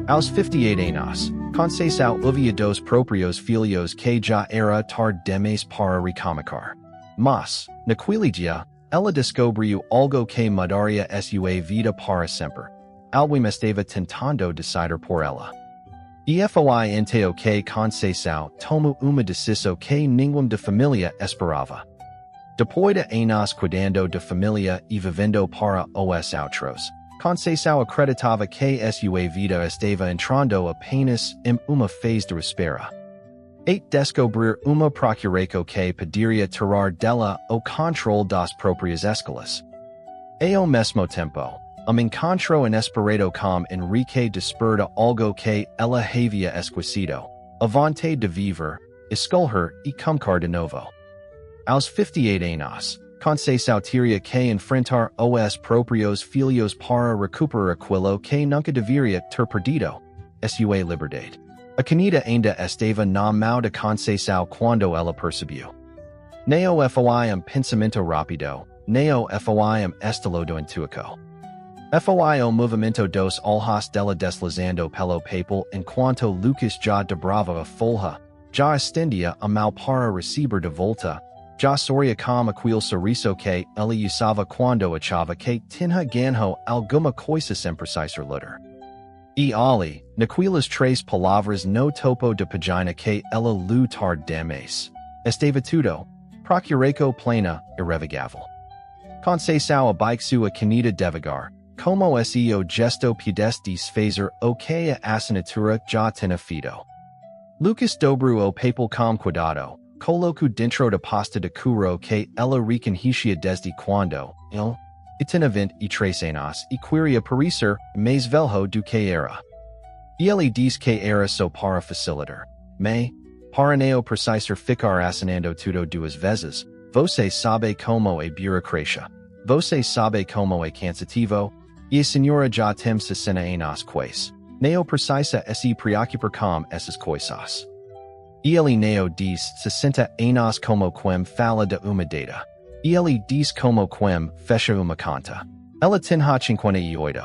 Aos 58 anos, conceição havia dos proprios filhos que já era tarde demais para reclamar. Mas, naquele dia, ela descobriu algo que mudaria sua vida para sempre. Alguém estava tentando decidir por ela. E foi então que conceição tomou uma decisão que ninguém da família esperava. Depois de anos cuidando da família e vivendo para os outros, conceição acreditava que sua vida estava entrando apenas em uma fase de espera. E descobrir uma procuração que poderia tirar dela o controle das próprias escolhas. E ao mesmo tempo, encontro inesperado com Enrique desperta algo que ela havia esquecido, a vontade de viver, escolher e começar de novo. Aos 58 anos, conceição teria que enfrentar os próprios filhos para recuperar aquilo que nunca deveria ter perdido, sua liberdade. A canida ainda estava na mão de conceição quando ela percebeu. Neo foi pensamento rápido, neo foi estilo do intuico. Foi o movimento dos olhos dela deslizando pelo papel enquanto Lucas já dobrava a folha, já estendia a mão para receber de volta, já sorria com aquele sorriso que ela usava quando achava que tinha ganho alguma coisa sem precisar lutar. E ali, naquelas três palavras no topo de página que ela leu tarde demais, estava tudo, procuração plena, irrevogável. Conceição abaixo a canida devagar, como o gesto pudesse desfazer o que a assinatura já tinha feito. Lucas dobrou o papel com cuidado, colocou dentro da pasta de couro que ela reconhecia desde quando ele tinha 23 anos e queria parecer mais velho do que era. E ele diz que era só para facilitar. Mas, para não precisar ficar assinando tudo duas vezes, você sabe como é burocracia. Você sabe como é cansativo, e a senhora já tem 60 anos quase. Não precisa se preocupar com essas coisas. E ele não diz 60 anos como quem fala de uma data. E ele diz como quem fecha uma conta. Ela tinha 58.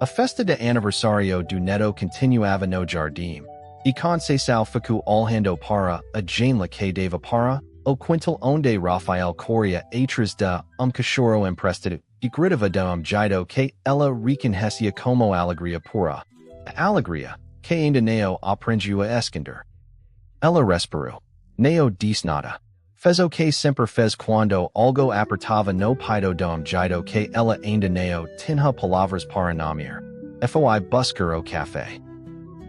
A festa de aniversário do neto continuava no jardim, e Conceição ficou olhando para a janela que dava para o quintal onde Rafael corria atrás de cachorro emprestado e gritava de jeito que ela reconhecia como alegria pura. A alegria que ainda não aprendeu a esconder. Ela respirou. Não disse nada. Fez o que sempre fez quando algo apertava no peito de jeito que ela ainda não tinha palavras para nomear. Foi buscar o café.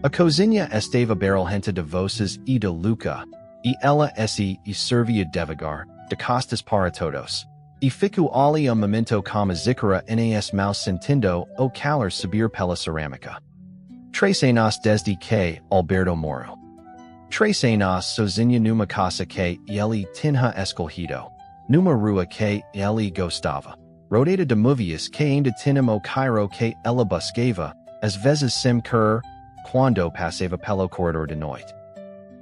A cozinha estava barulhenta de voces e de Luca, e ela se servia devagar, de costas para todos. E ficou ali momento como zícara nas mãos sentindo o calor subir pela cerâmica. 3 anos desde que Alberto morreu. 3 anos sozinha numa casa que ele tinha escolhido, numa rua que ele gostava, rodeada de movies que ainda tinham o Cairo que ela buscava, às vezes sem querer, quando passava pelo corredor de noite.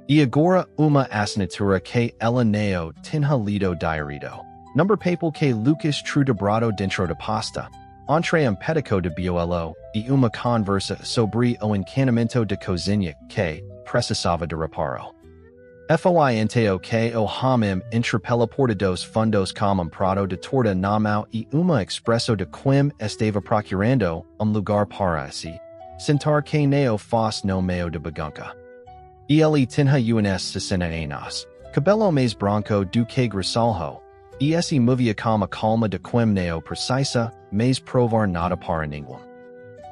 E agora uma assinatura que ela não tinha lido direito. Number papel que Lucas trudebrado dentro da pasta, entre pedico de biolo, e uma conversa sobre o encanamento de cozinha que precisava de reparo. Foi então que o homem interpela por dos fundos como prato de torta na mão e uma expresso de quem estava procurando lugar para si, sentar que não fosse no meio de bagunça. E ele tinha uns 60 anos, cabelo mais branco do que grisalho, e se movia com a calma de quem não precisa, mas provar nada para ninguém.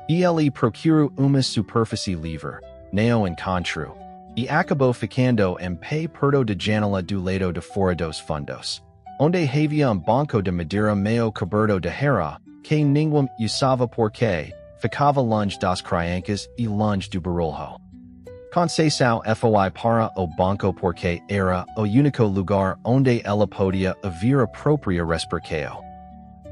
E ele procurou uma superfície livre, não encontrou, e acabou ficando em pé perto de janela do lado de fora dos fundos, onde havia banco de madeira meio coberto de terra, que ninguém usava porque ficava longe das crianças e longe do barulho. Conceição foi para o banco porque era o único lugar onde ela podia ouvir a própria respiração.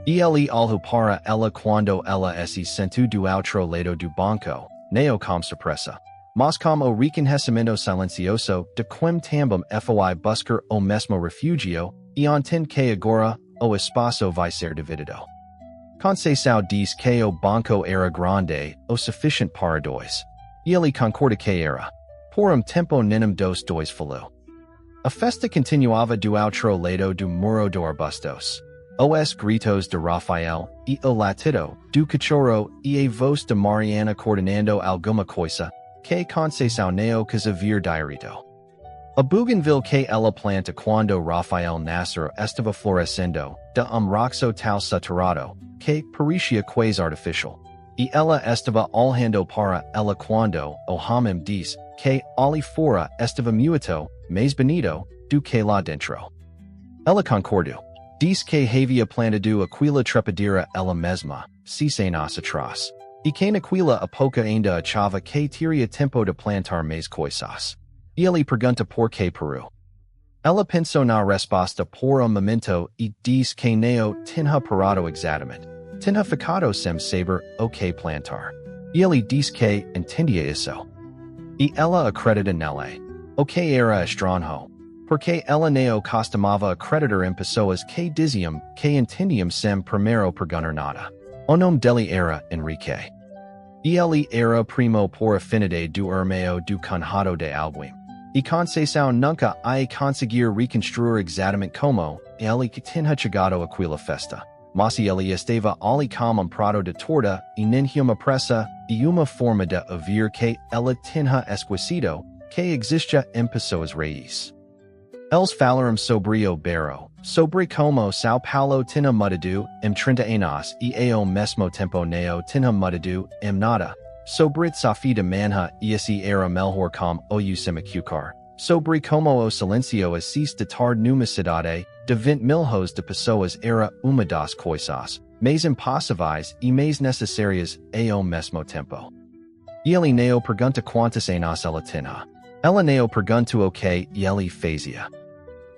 E ele olhou para ela quando ela se sentou do outro lado do banco, não com surpresa, mas com o reconhecimento silencioso de quem também foi buscar o mesmo refúgio, e entende que agora o espaço vai ser dividido. Conceição diz que o banco era grande o suficiente para dois, Ele concorda que era. Por tempo nenhum dos dois falou. A festa continuava do outro lado do muro do arbustos. Os gritos de Rafael, e o latido, do cachorro, e a voz de Mariana coordenando alguma coisa, que conceição neo casavir diarito. A bougainville que ela planta quando Rafael Nasser estava florescendo, de roxo tal saturado, que parecia quase artificial. E ela estava olhando para ela quando o homem diz que ali fora estava muito, mais bonito, do que lá dentro. Ela concordou. Diz que havia plantado aquila trepadeira ela mesma, 6 anos atrás. E que naquila época ainda achava que teria tempo de plantar mais coisas. E ele pergunta por que Peru. Ela pensou na resposta por momento e diz que não tinha parado exatamente. Tinha ficado sem saber o que plantar. E ele diz que entendia isso. E ela acredita nele. O que era estranho. Porque ela não costumava acreditar em pessoas que diziam que entendiam sem primeiro perguntar nada. O nome dele era Enrique. E ele era primo por afinidade do irmão do cunhado de alguém. E conceição nunca ia conseguir reconstruir exatamente como ele que tinha chegado aquela festa. Mas ele estava ali como prato de torta e nenhuma pressa e uma forma de ouvir que ela tinha esquecido que existia em pessoas reis. Eles falaram sobre o barro, sobre como São Paulo tinha mudado em 30 anos e ao mesmo tempo não tinha mudado em nada. Sobre Safi de manha esse era melhor com o semicucar. Sobre como o silencio assiste de tarde numa cidade de 20 milhões de pessoas era uma das coisas mais impossíveis e mais necessárias ao mesmo tempo. Ele não pergunta quantas anos ela tinha. Ela não perguntou o que ele fazia.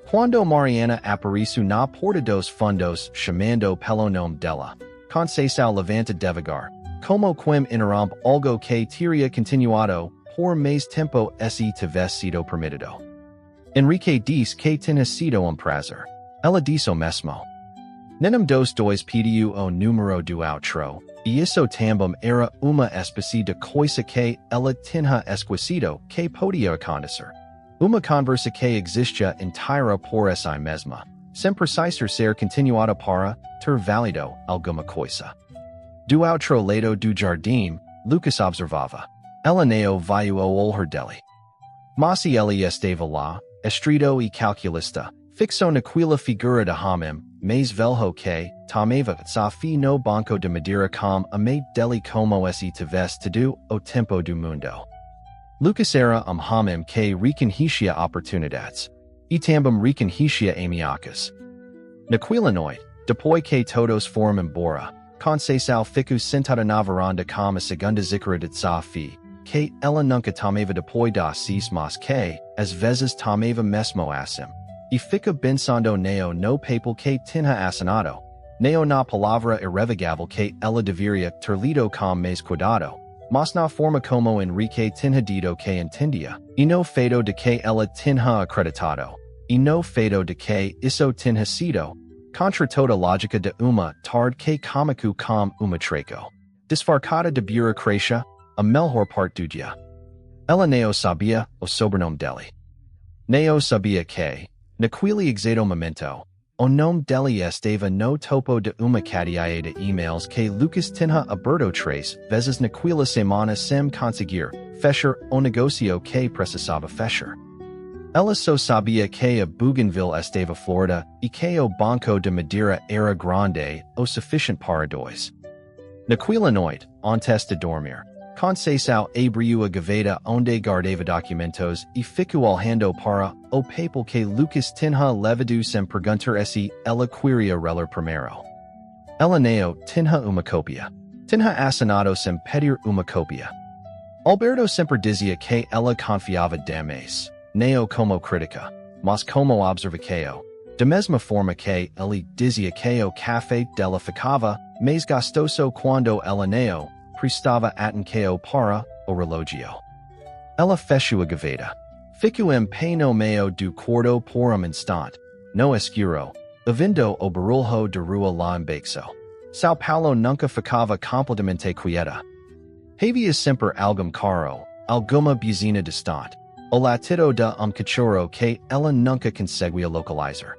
Quando Mariana apareceu na porta dos fundos chamando pelo nome dela, Conceição levanta devagar, como quem interrompe algo que teria continuado por mais tempo se tivesse sido permitido. Enrique diz que tinha sido prazer. Ela diz o mesmo. Nenhum dos dois pediu o número do outro, e isso também era uma espécie de coisa que ela tinha esquecido que podia acontecer. Uma conversa que existia inteira por si mesma, sem precisar ser continuada para ter válido alguma coisa. Do outro lado do jardim, Lucas observava. Ela não viu o olhar dele. Mas ele estava lá, estrido e calculista, fixo naquela figura de homem, mais velho que, tomava Safi no banco de madeira com a mãe dele como se tivesse tido o tempo do mundo. Lucas era homem que reconhecia oportunidades, e também reconhecia ameaças. Naquela noite, depois que todos foram embora, Conceição ficou sentada na varanda com a segunda xícara de Safi, que ela nunca tomava depois das 6 mas que, às vezes tomava mesmo assim, e fica pensando no papel que tinha assinado, na palavra irrevogável que ela deveria ter lido com mais cuidado, mas na forma como Enrique tinha dito que entendia, e no fato de que ela tinha acreditado, e no fato de que isso tinha sido, contra toda lógica de uma tarde que começou com uma treco, disfarçada de burocracia, a melhor parte do dia. Ela não sabia o sobrenome dele. Não sabia que, naquele exato momento, o nome dele estava no topo de uma cadeia de e-mails que Lucas tinha aberto 3 vezes naquela semana sem conseguir fechar o negócio que precisava fechar. Ela só sabia que a Bougainville estava florida e que o banco de madeira era grande o suficiente para dois. Naquela noite, antes de dormir, Conceição abriu a gaveta onde guardava documentos e ficou olhando para o papel que Lucas tinha levado sem perguntar se ela queria reler primeiro. Ela não tinha uma cópia. Tinha assinado sem pedir uma cópia. Alberto sempre dizia que ela confiava demais, não como crítica, mas como observador, da mesma forma que ele dizia que o café dela ficava mais gostoso quando ela não prestava atenção para o relógio. Ela fechou a gaveta. Ficou em pé no meio do quarto por instante, no escuro, ouvindo o barulho de rua lá embaixo. São Paulo nunca ficava completamente quieta. Havia sempre algum carro, alguma buzina distante. O latido de cachorro que ela nunca conseguia localizar.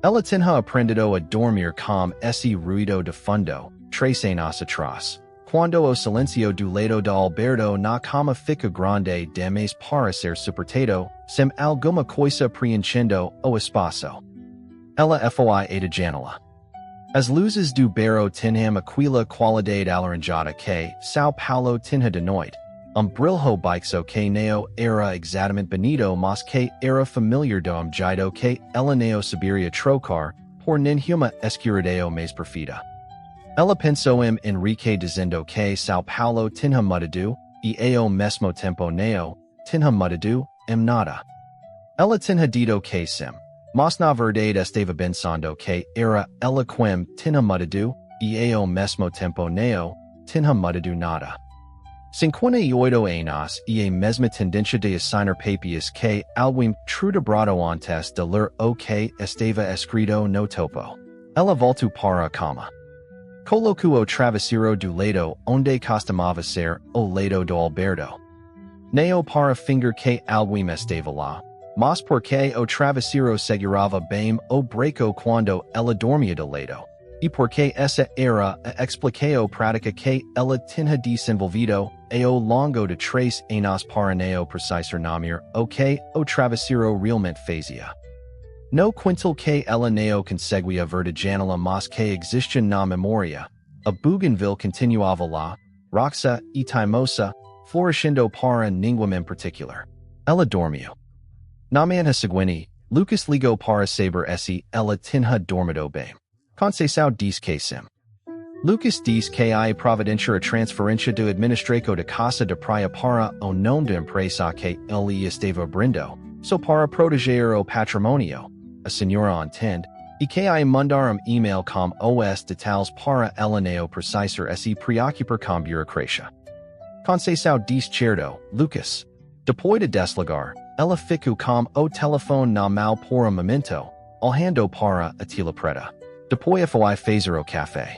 Ela tinha aprendido a dormir com esse ruído de fundo, tres anos atrás. Quando o silencio do lado de Alberto na cama fica grande demais para ser suportado, sem alguma coisa preenchendo o espaço. Ela foi a da janela. As luzes do bairro tinham aquela qualidade alaranjada que São Paulo tinha de noite. Brilho baixo que não era exatamente bonito mas que era familiar do jeito que ela não saberia trocar por nenhuma escuridão mais perfeita. Ela pensou em Henrique dizendo que São Paulo tinha mudado e ao mesmo tempo não tinha mudado em nada. Ela tinha dito que sim, mas na verdade estava pensando que era ela quem tinha mudado e ao mesmo tempo não tinha mudado nada. 58 anos e a mesma tendência de assinar papias que alguém trudebrado antes de ler o que estava escrito no topo. Ela voltou para a cama. Colocou o travesseiro do lado onde costumava ser o lado do Alberto. Não para finger que alguém estava lá, mas porque o travesseiro segurava bem o breco quando ela dormia de lado, e porque essa era a explicação prática que ela tinha desenvolvido ao longo de 3 anos para não precisar nomear o que o travesseiro realmente fazia. No quintal que ela não conseguia ver de janela mas que existia na memória, a bougainville continuava lá, roxa e teimosa, florescendo para ninguém em particular. Ela dormiu. Na manhã seguinte, Lucas ligou para saber se ela tinha dormido bem. Conceição diz que sim. Lucas diz que a providencia a transferência do administrador de casa de praia para o nome da empresa que ele estava abrindo, so para proteger o patrimônio. A senhora entende, e que a mandar e-mail com os detalhes para ela não precisar se preocupar com burocracia. Conceição diz certo, Lucas. Depois de desligar, ela ficou com o telefone na mão por momento, olhando para a tela preta. Depois foi fazer o café.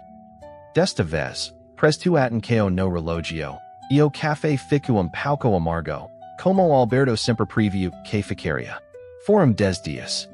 Desta vez, prestou atenção no relógio, e o café ficou pouco amargo, como Alberto sempre previu que ficaria. Foram 10 dias.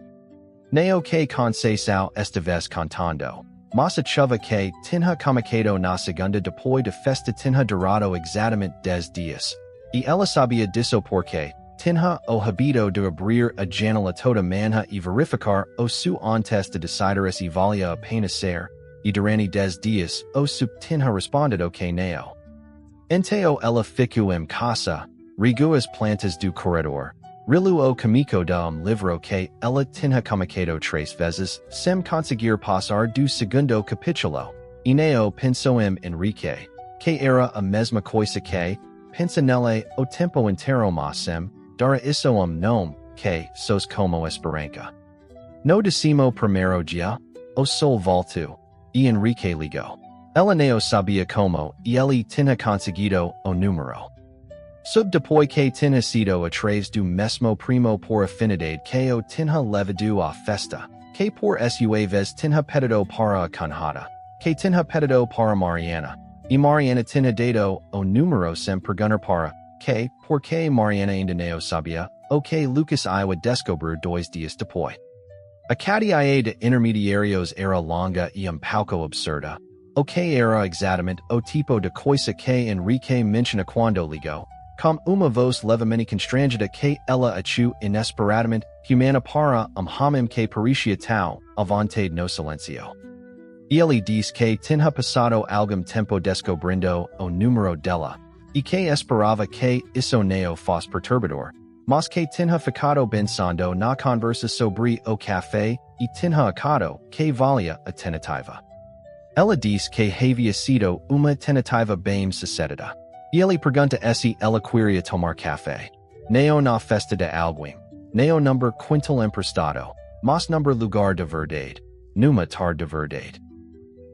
Não que Conceição esta vez contando, mas achava que tinha comunicado na segunda depois de festa tinha durado exatamente 10 dias, e ela sabia disso porque tinha o hábito de abrir a janela toda manhã e verificar o seu antes de decidir se valia a pena ser, e durante 10 dias o seu tinha respondido que não. Então ela ficou em casa, regou as plantas do corredor, releu o caminho de livro que ela tinha comunicado 3 vezes, sem conseguir passar do segundo capítulo, e não pensou em Henrique, que era a mesma coisa que pensa nele o tempo inteiro mas sem dar isso nome, que sos como esperança. No 11º dia, o sol voltou, e Henrique ligou. Ela não sabia como, e ele tinha conseguido o número. Sub depois que tinha sido atrás do mesmo primo por afinidade que o tinha levado à festa, que por sua vez tinha pedido para a conjada, que tinha pedido para Mariana, e Mariana tinha dado o número sem perguntar para que, porque Mariana ainda não sabia, o que Lucas ia descobrir 2 dias depois. A cadeia de intermediários era longa e pouco absurda, o que era exatamente o tipo de coisa que Henrique menciona quando ligou, com uma voz levemente constrangida que ela achou inesperadamente humana para homem que parecia tão à vontade no silêncio. Ele diz que tinha passado algum tempo descobrindo o número dela, e que esperava que isso não fosse perturbador, mas que tinha ficado pensando na conversa sobre o café e tinha achado que valia a tentativa. Ela diz que havia sido uma tentativa bem sucedida. E ele pergunta se ela queria tomar café. Não na festa de alguém, não number quintal emprestado, mas number lugar de verdade, numa tarde de verdade.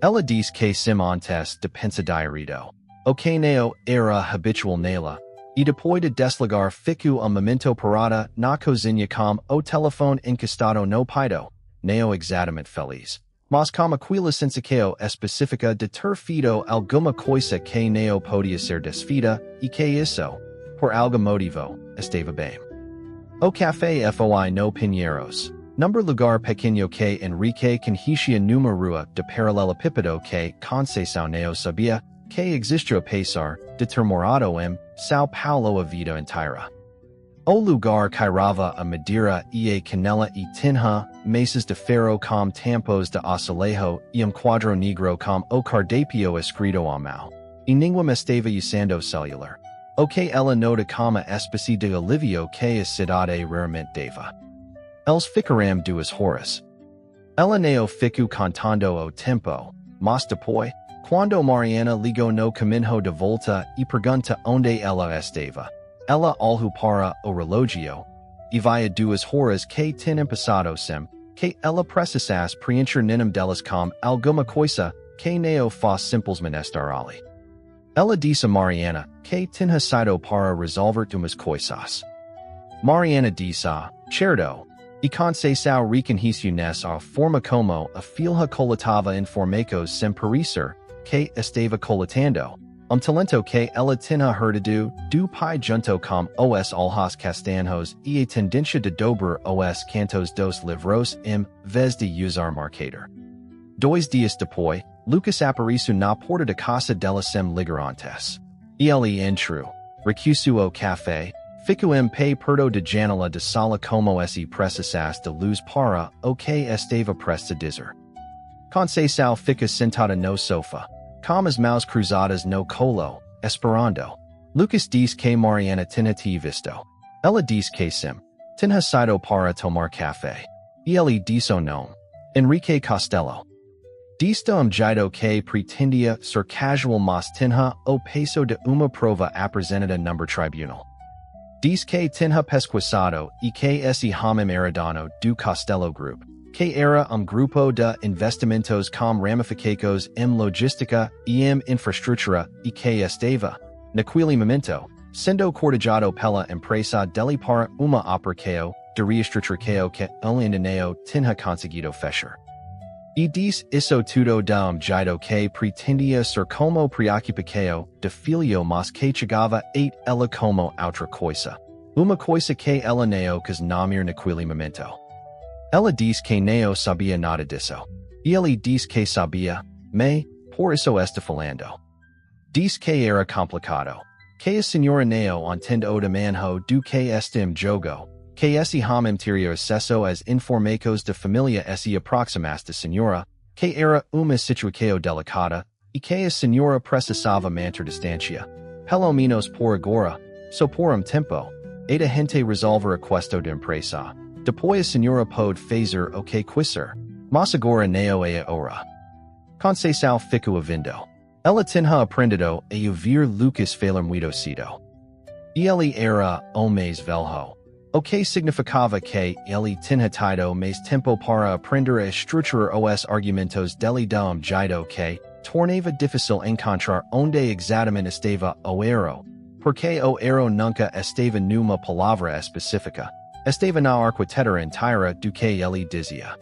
Ela diz que sim antes de pensar diarido, o que não era habitual nela, e depois de desligar ficou momento parada na cozinha com o telefone encostado no peito, não exatamente feliz, mas com aquela sensação específica de ter feito alguma coisa que não podia ser desfeita, e que isso, por algo motivo, estava bem. O café foi no Pinheiros. Number lugar pequeno que Enrique conhecia numa rua de paralelepípedo que Conceição não sabia que existia pesar de ter morado em São Paulo a vida inteira. O lugar cairava a Madeira e a Canela e tinha mesas de ferro com tampos de azulejo e quadro negro com o cardápio escrito à mão. E ninguém estava usando celular. O que ela nota como espécie de alívio que a cidade raramente dava. Eles ficaram 2 horas. Ela não ficou contando o tempo, mas depois, quando Mariana ligou no caminho de volta e pergunta onde ela estava, ela olhou para o relógio, e via 2 horas que tinham passado sem que ela precisasse preencher nenhum delas com alguma coisa que não faz simplesmente estar ali. Ela disse a Mariana que tinha saído para resolver umas coisas. Mariana disse, certo, e Conceição reconheceu nessa forma como a filha coletava informações sem parecer que estava coletando, talento que ela tinha herdado do pai junto com os olhos castanhos e a tendência de dobrar os cantos dos livros em vez de usar marcador. 2 dias depois, Lucas apareceu na porta da casa dela sem ligar antes. E ele entrou, recusou o café, ficou em pé perto da janela da sala como se precisasse de luz para o que estava prestes a dizer. Conceição fica sentada no sofá, com as mãos cruzadas no colo, esperando. Lucas diz que Mariana tinha te visto. Ela diz que sim, tinha saído para tomar café. E ele disse o nome. Enrique Costello. Disse jeito que pretendia ser casual mas tinha o peso de uma prova apresentada no tribunal. Diz que tinha pesquisado e que esse homem era dono do Costello Group, que era grupo de investimentos com ramificações em logística e em infraestrutura e que estava, naquele momento, sendo cortejado pela empresa dele para uma operação de reestrutura que ele ainda não tinha conseguido fechar. E diz isso tudo de jeito que pretendia ser como preocupação de filho mas que chegava a ela como outra coisa. Uma coisa que ela não quis nomear naquele momento. Ela diz que não sabia nada disso. E ele diz que sabia, mas, por isso está falando. Diz que era complicado. Que a senhora não entende o tamanho do que está em jogo. Que esse homem teria acesso às informações de família se aproximasse da senhora, que era uma situação delicada, e que a senhora precisava manter distância. Pelo menos por agora, só por tempo, e da gente resolver a questão de empresa. Depois a senhora pode fazer o que quiser, mas agora não é a hora. Conceição ficou ouvindo. Ela tinha aprendido a ouvir Lucas falar muito cedo. E ele era o mais velho. O que significava que ele tinha tido mais tempo para aprender a estruturar os argumentos dele de jeito que tornava difícil encontrar onde exatamente estava o erro, porque o erro nunca estava numa palavra específica, estava na arquitetura inteira do que ele dizia.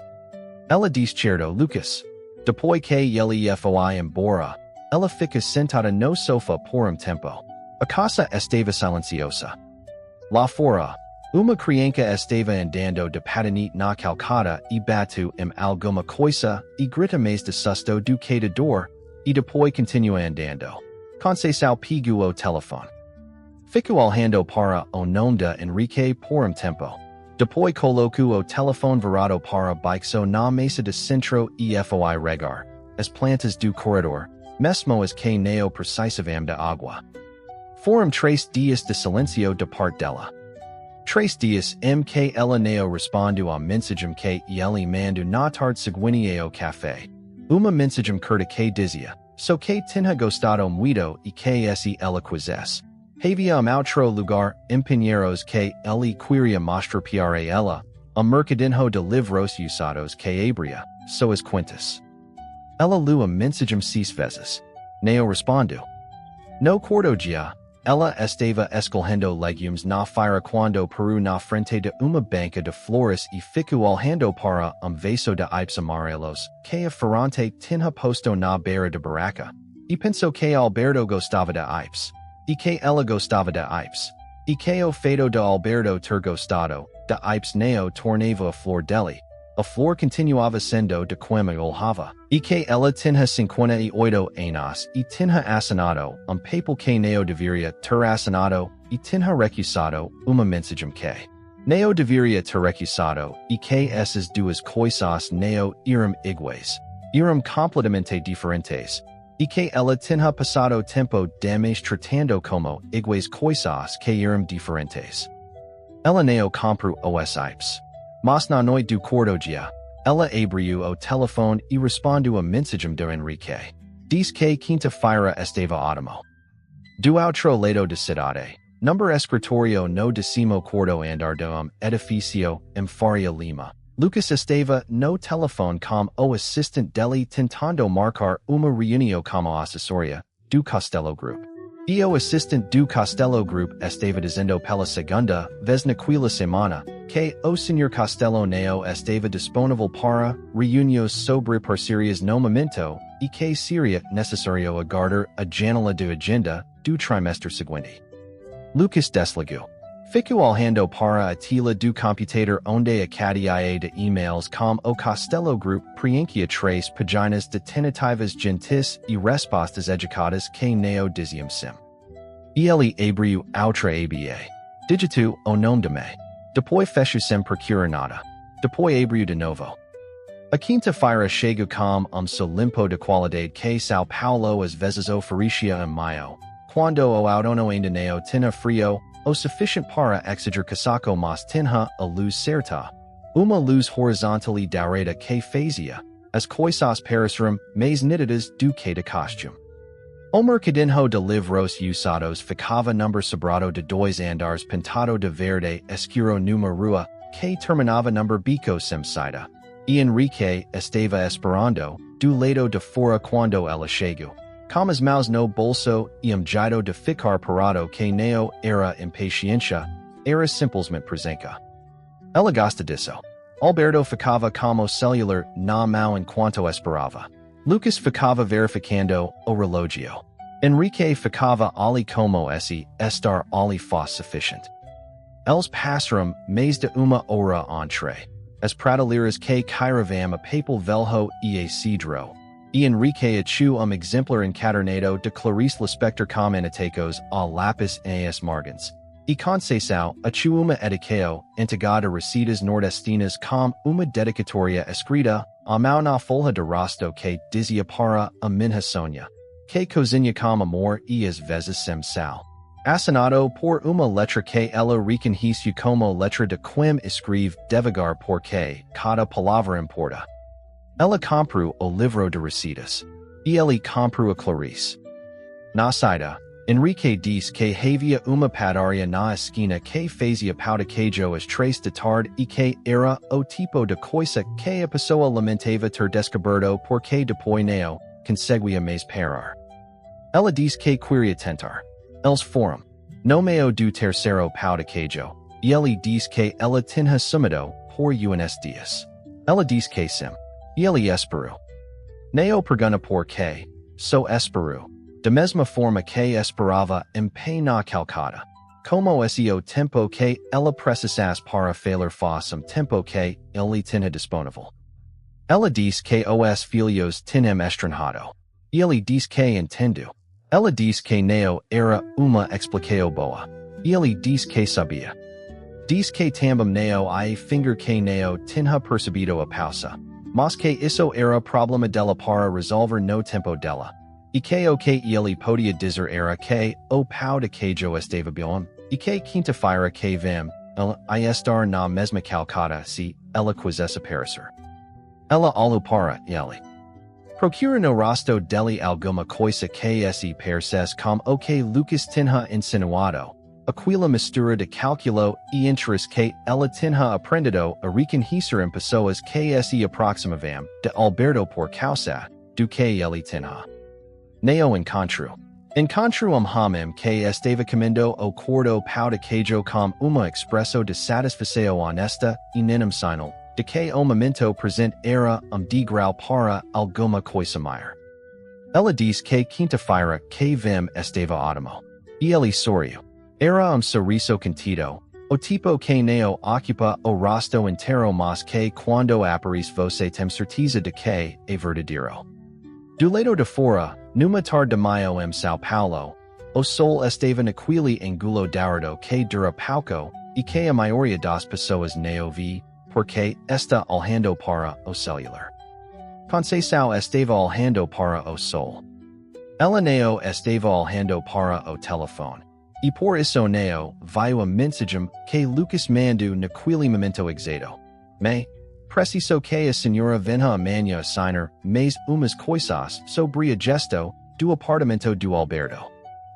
Ela diz certo, Lucas. Depois que ele foi embora, ela fica sentada no sofá por tempo. A casa estava silenciosa. Lá fora, uma criança estava andando de patinete na calçada e bateu em alguma coisa e grita mais de susto do que de dor, e depois continua andando. Conceição pegou o telefone. Ficou olhando para o nome de Enrique por tempo. Depois colocou o telefone virado para baixo na mesa de centro e foi regar as plantas do corredor, mesmo as que não precisavam de água. Foram 3 dias de silêncio de parte dela. 3 dias em que ela não respondeu a mensagem que ele mandou na tarde seguinte ao café. Uma mensagem curta que dizia, só que tinha gostado muito e que se ela quisesse. Havia outro lugar em Pinheiros que ele queria mostrar para ela, mercadinho de livros usados que abria, suas contas. Ela leu a mensagem 6 vezes. Não respondeu. No quarto dia, ela estava escolhendo legumes na feira quando parou na frente de uma banca de flores e ficou olhando para vaso de ipes amarelos que a ferrante tinha posto na beira de barraca, e pensou que Alberto gostava de ipes, e que ela gostava de ipes, E que o feito de Alberto ter gostado, de ipes neo tornava a flor dele. A flor continuava sendo de quem olhava. E que ela tinha 58 anos e tinha assinado papel que neo deveria ter assinado e tinha recusado uma mensagem que neo deveria ter recusado e que essas duas coisas neo eram iguais. Eram completamente diferentes. E que ela tinha passado tempo demais tratando como iguais coisas que eram diferentes. Ela neo comprou os ipes. Mas na noite do quarto dia, ela abriu o telefone e respondeu a mensagem de Enrique. Diz que quinta-feira estava ótimo. Do outro lado da cidade, number escritório no 14º andar do edifício, Faria Lima. Lucas estava no telefone com o assistente dele tentando marcar uma reunião como assessoria do Costello Group. E o assistente do Costello Group estava dizendo pela segunda vez naquela semana que o Sr. Costello não estava disponível para reuniões sobre parcerias no momento e que seria necessário aguardar a janela de agenda do trimestre seguinte. Lucas desligou. Ficou olhando para a tela do computador onde a cadeia de e-mails com o Costello Group preenchia 3 páginas de tentativas gentis e respostas educadas que não diziam sim. E ele abriu outra aba. Digitou o nome de me. Depois fechou sem procurar nada. Depois abriu de novo. A quinta-feira chegou com seu limpo de qualidade que São Paulo às vezes oferecia em maio, quando o outono ainda não tinha frio o suficiente para exigir casaco mas tinha a luz certa. Uma luz horizontal e dourada que fazia as coisas pareceram mais nítidas do que de costume. O mercadinho de livros usados ficava number sobrado de 2 andares pintado de verde escuro numa rua que terminava number bico sem saída. E Enrique estava esperando do lado de fora quando ela chegou. Com as mãos no bolso e jeito de ficar parado que não era impaciência, era simplesmente presença. Ela gosta disso. Alberto ficava com o celular na mão enquanto esperava. Lucas ficava verificando o relógio. Enrique ficava ali como se estar ali fosse suficiente. Eles passaram mais de uma hora entre as prateleiras que cairavam a papel velho e a cedro. E Enrique achou exemplar encadernado de Clarice Lispector com anatecos a lápis e as margens. E Conceição achou uma edição entregada receitas nordestinas com uma dedicatória escrita a mão na folha de rosto que dizia para a minha Sônia, que cozinha com amor e às vezes sem sal. Assinado por uma letra que ela reconheceu como letra de quem escreve devagar porque cada palavra importa. Ela comprou o livro de receitas. E ele comprou a Clarice. Na saída, Enrique disse que havia uma padaria na esquina que fazia pão de queijo às 3 da tarde e que era o tipo de coisa que a pessoa lamentava ter descoberto porque depois não conseguia mais parar. Ela disse que queria tentar. Eles foram no meio do terceiro pão de queijo, e ele disse que ela tinha sumido por uns dias. Ela disse que sim. E ele esperou. Não pergunta por que, só esperou. Da mesma forma que esperava em na calcada. Como esse o tempo que ela precisasse para falar faz tempo que ele tinha disponível. Ela disse que os filhos tinham estranhado. E ele disse que entendeu. Ela disse que não era uma explicação boa. E ele disse que sabia. Disse que também não ia finger que não tinha percebido a pausa. Mas que isso era problema dela para resolver no tempo dela. E que o que ele podia dizer era que o pão de queijo estava bom, e que quinta-feira que vem, ela ia estar na mesma calcada se ela quisesse aparecer. Ela olhou para ele. Procura no rosto dele alguma coisa que se parecesse com o que Lucas tinha insinuado. Aquela mistura de cálculo e interesse que ela tinha aprendido a reconhecer em pessoas que se aproximavam de Alberto por causa do que ele tinha. Não encontrou. Encontrou homem que estava comendo o quarto pão de queijo com uma expressão de satisfação honesta e sinal de que o momento presente era de grau para alguma coisa maior. Ela disse que quinta-feira que vem estava ótimo. E ele sorriu. Era sorriso contido, o tipo que neo ocupa o rosto entero mas que quando aparece você tem certeza de que é verdadeiro. Do lado de fora, numa tarde de maio em São Paulo, o sol estava naquele angulo dourado que dura pouco e que a maioria das pessoas não vê, porque está olhando para o celular. Conceição estava olhando para o sol. Ela não estava olhando para o telefone. E por isso não viu a mensagem que Lucas mandou naquele momento exato. Me, preciso que a senhora venha amanhã assinar mais umas coisas sobre a gesto do apartamento do Alberto.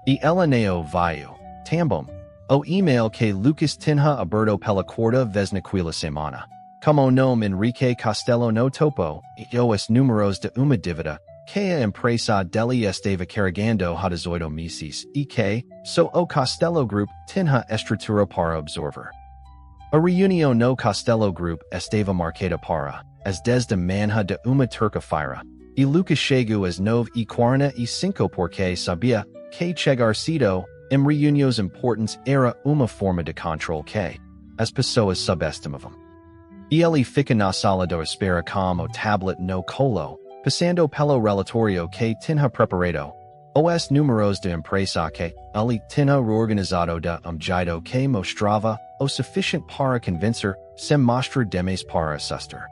E ela não viu, também, o e-mail que Lucas tinha aberto pela quarta vez naquela semana. Como nome Enrique Costello no topo, e os números de uma dívida, que a empresa dele estava carregando há 18 meses, e que, so o Costello Group tinha estrutura para absorver. A reunião no Costello Group estava marcada para, as 10 da manhã de uma terça-feira, e Lucas chegou às 9:45 porque sabia que chegar cedo, em reuniões importantes era uma forma de controle que as pessoas subestimavam. E ele fica na sala de espera com o tablet no colo, passando pelo relatório que tinha preparado, os números de empresa que ele tinha reorganizado de jeito que mostrava o suficiente para convencer sem mostrar demais para assustar.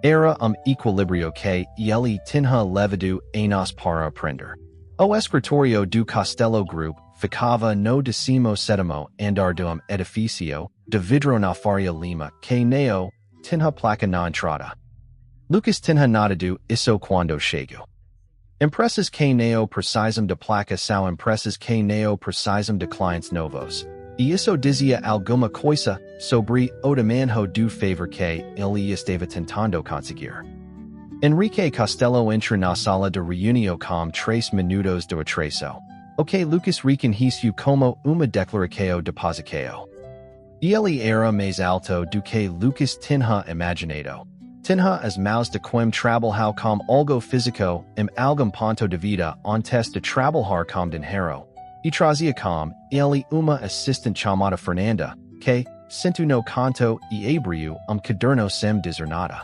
Era equilíbrio que ele tinha levado anos para aprender. O escritório do Costello Group ficava no 17º andar do edifício de vidro na Faria Lima que não tinha placa na entrada. Lucas tinha notado isso quando chegou. Empresas que não precisam de placa são empresas que não precisam de clientes novos. E isso dizia alguma coisa sobre o tamanho do favor que ele estava tentando conseguir. Enrique Costello entra na sala de reunião com 3 minutos de atraso, o que Lucas reconheceu como uma declaração de posição. E ele era mais alto do que Lucas tinha imaginado. Tinha as mãos de quem trabalhou com algo físico em algum ponto de vida antes de trabalhar com dinheiro, e trazia com ele uma assistente chamada Fernanda, que sentou no canto e abriu caderno sem dizer nada.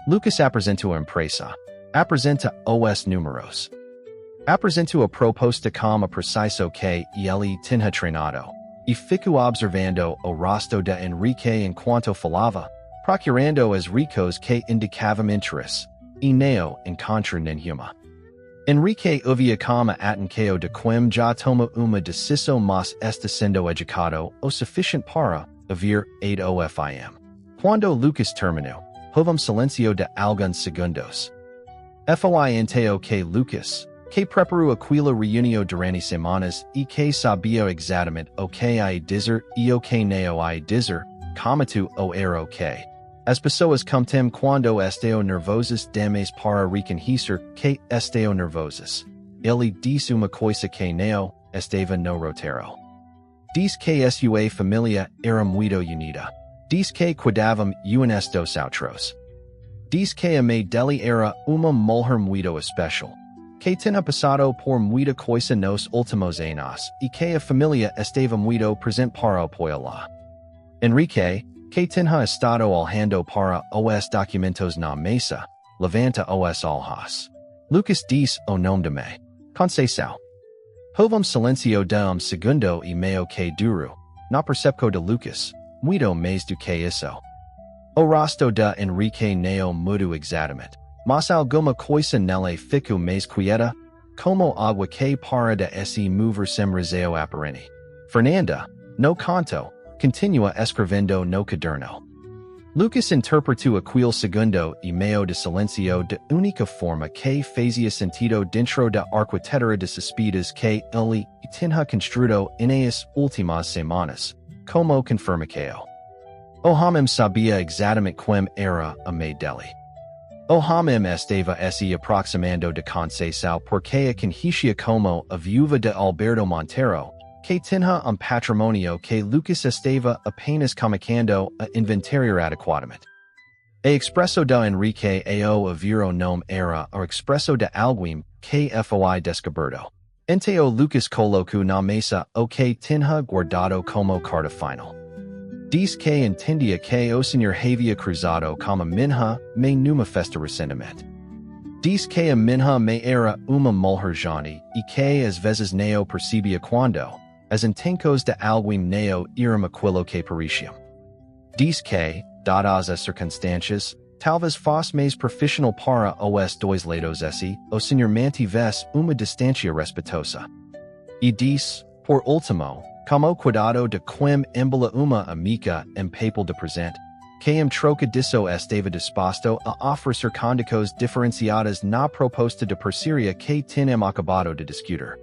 Lucas apresentou a empresa. Apresenta os números. Apresentou a proposta como preciso que ele tinha treinado. E ficou observando o rosto de Enrique enquanto falava, procurando as ricos que indicavam interesse, e não encontra nenhuma. Enrique havia como atencao de quem já toma uma decisão mas está sendo educado o suficiente para ouvir o fim. Quando Lucas terminou, houve silêncio de alguns segundos. Foi então que Lucas, que preparou aquela reunião durante semanas e que sabia exatamente o que ia dizer e o que não ia dizer, comentou o era que as pessoas contem quando estão nervosas demais para reconhecer que estão nervosas. Ele disse uma coisa que não estava no roteiro. Diz que sua família era muito unida. Diz que cuidavam uns dos outros. Diz que a mãe dele era uma mulher muito especial. Que tinha passado por muita coisa nos últimos anos e que a família estava muito presente para apoiá-la. Enrique, que tinha estado olhando para os documentos na mesa, levanta os olhos. Lucas diz o nome de me. Conceição. Houve silêncio de segundo e meio que duro, na percepção de Lucas, muito mais do que isso. O rosto de Enrique não mudou exatamente, mas alguma coisa nele ficou mais quieta, como água que para de se mover sem razão aparente. Fernanda, no canto, continua escrevendo no caderno. Lucas interpretou aquele segundo e meio de silêncio de única forma que fazia sentido dentro da arquitetura de suspidas que ele tinha construído nas últimas semanas, como confirmação. O homem sabia exatamente quem era a mãe dele. O homem estava se aproximando de Conceição porque a conhecia como a viúva de Alberto Monteiro, que tinha patrimônio que Lucas estava apenas começando a inventariar adequadamente. A expresso de Enrique ao ouvir o nome era a expresso de alguém que foi descoberto. Enteo Lucas coloco na mesa ok tinha guardado como carta final. Diz que entendia que o senhor havia cruzado como minha me numa festa recentemente. Diz que a minha me era uma mulher jovem e que às vezes neo percebia quando, as intentos de alguém neo eram aquilo que pareciam. Diz que, dadas as circunstâncias, talvez fosse mais profissional para os dois lados se o senhor mantivesse uma distância respeitosa. E diz, por último, como cuidado de quem embala uma amiga em papel de presente, que troca disso estava disposto a oferecer condições diferenciadas na proposta de parceria que tinem acabado de discutir.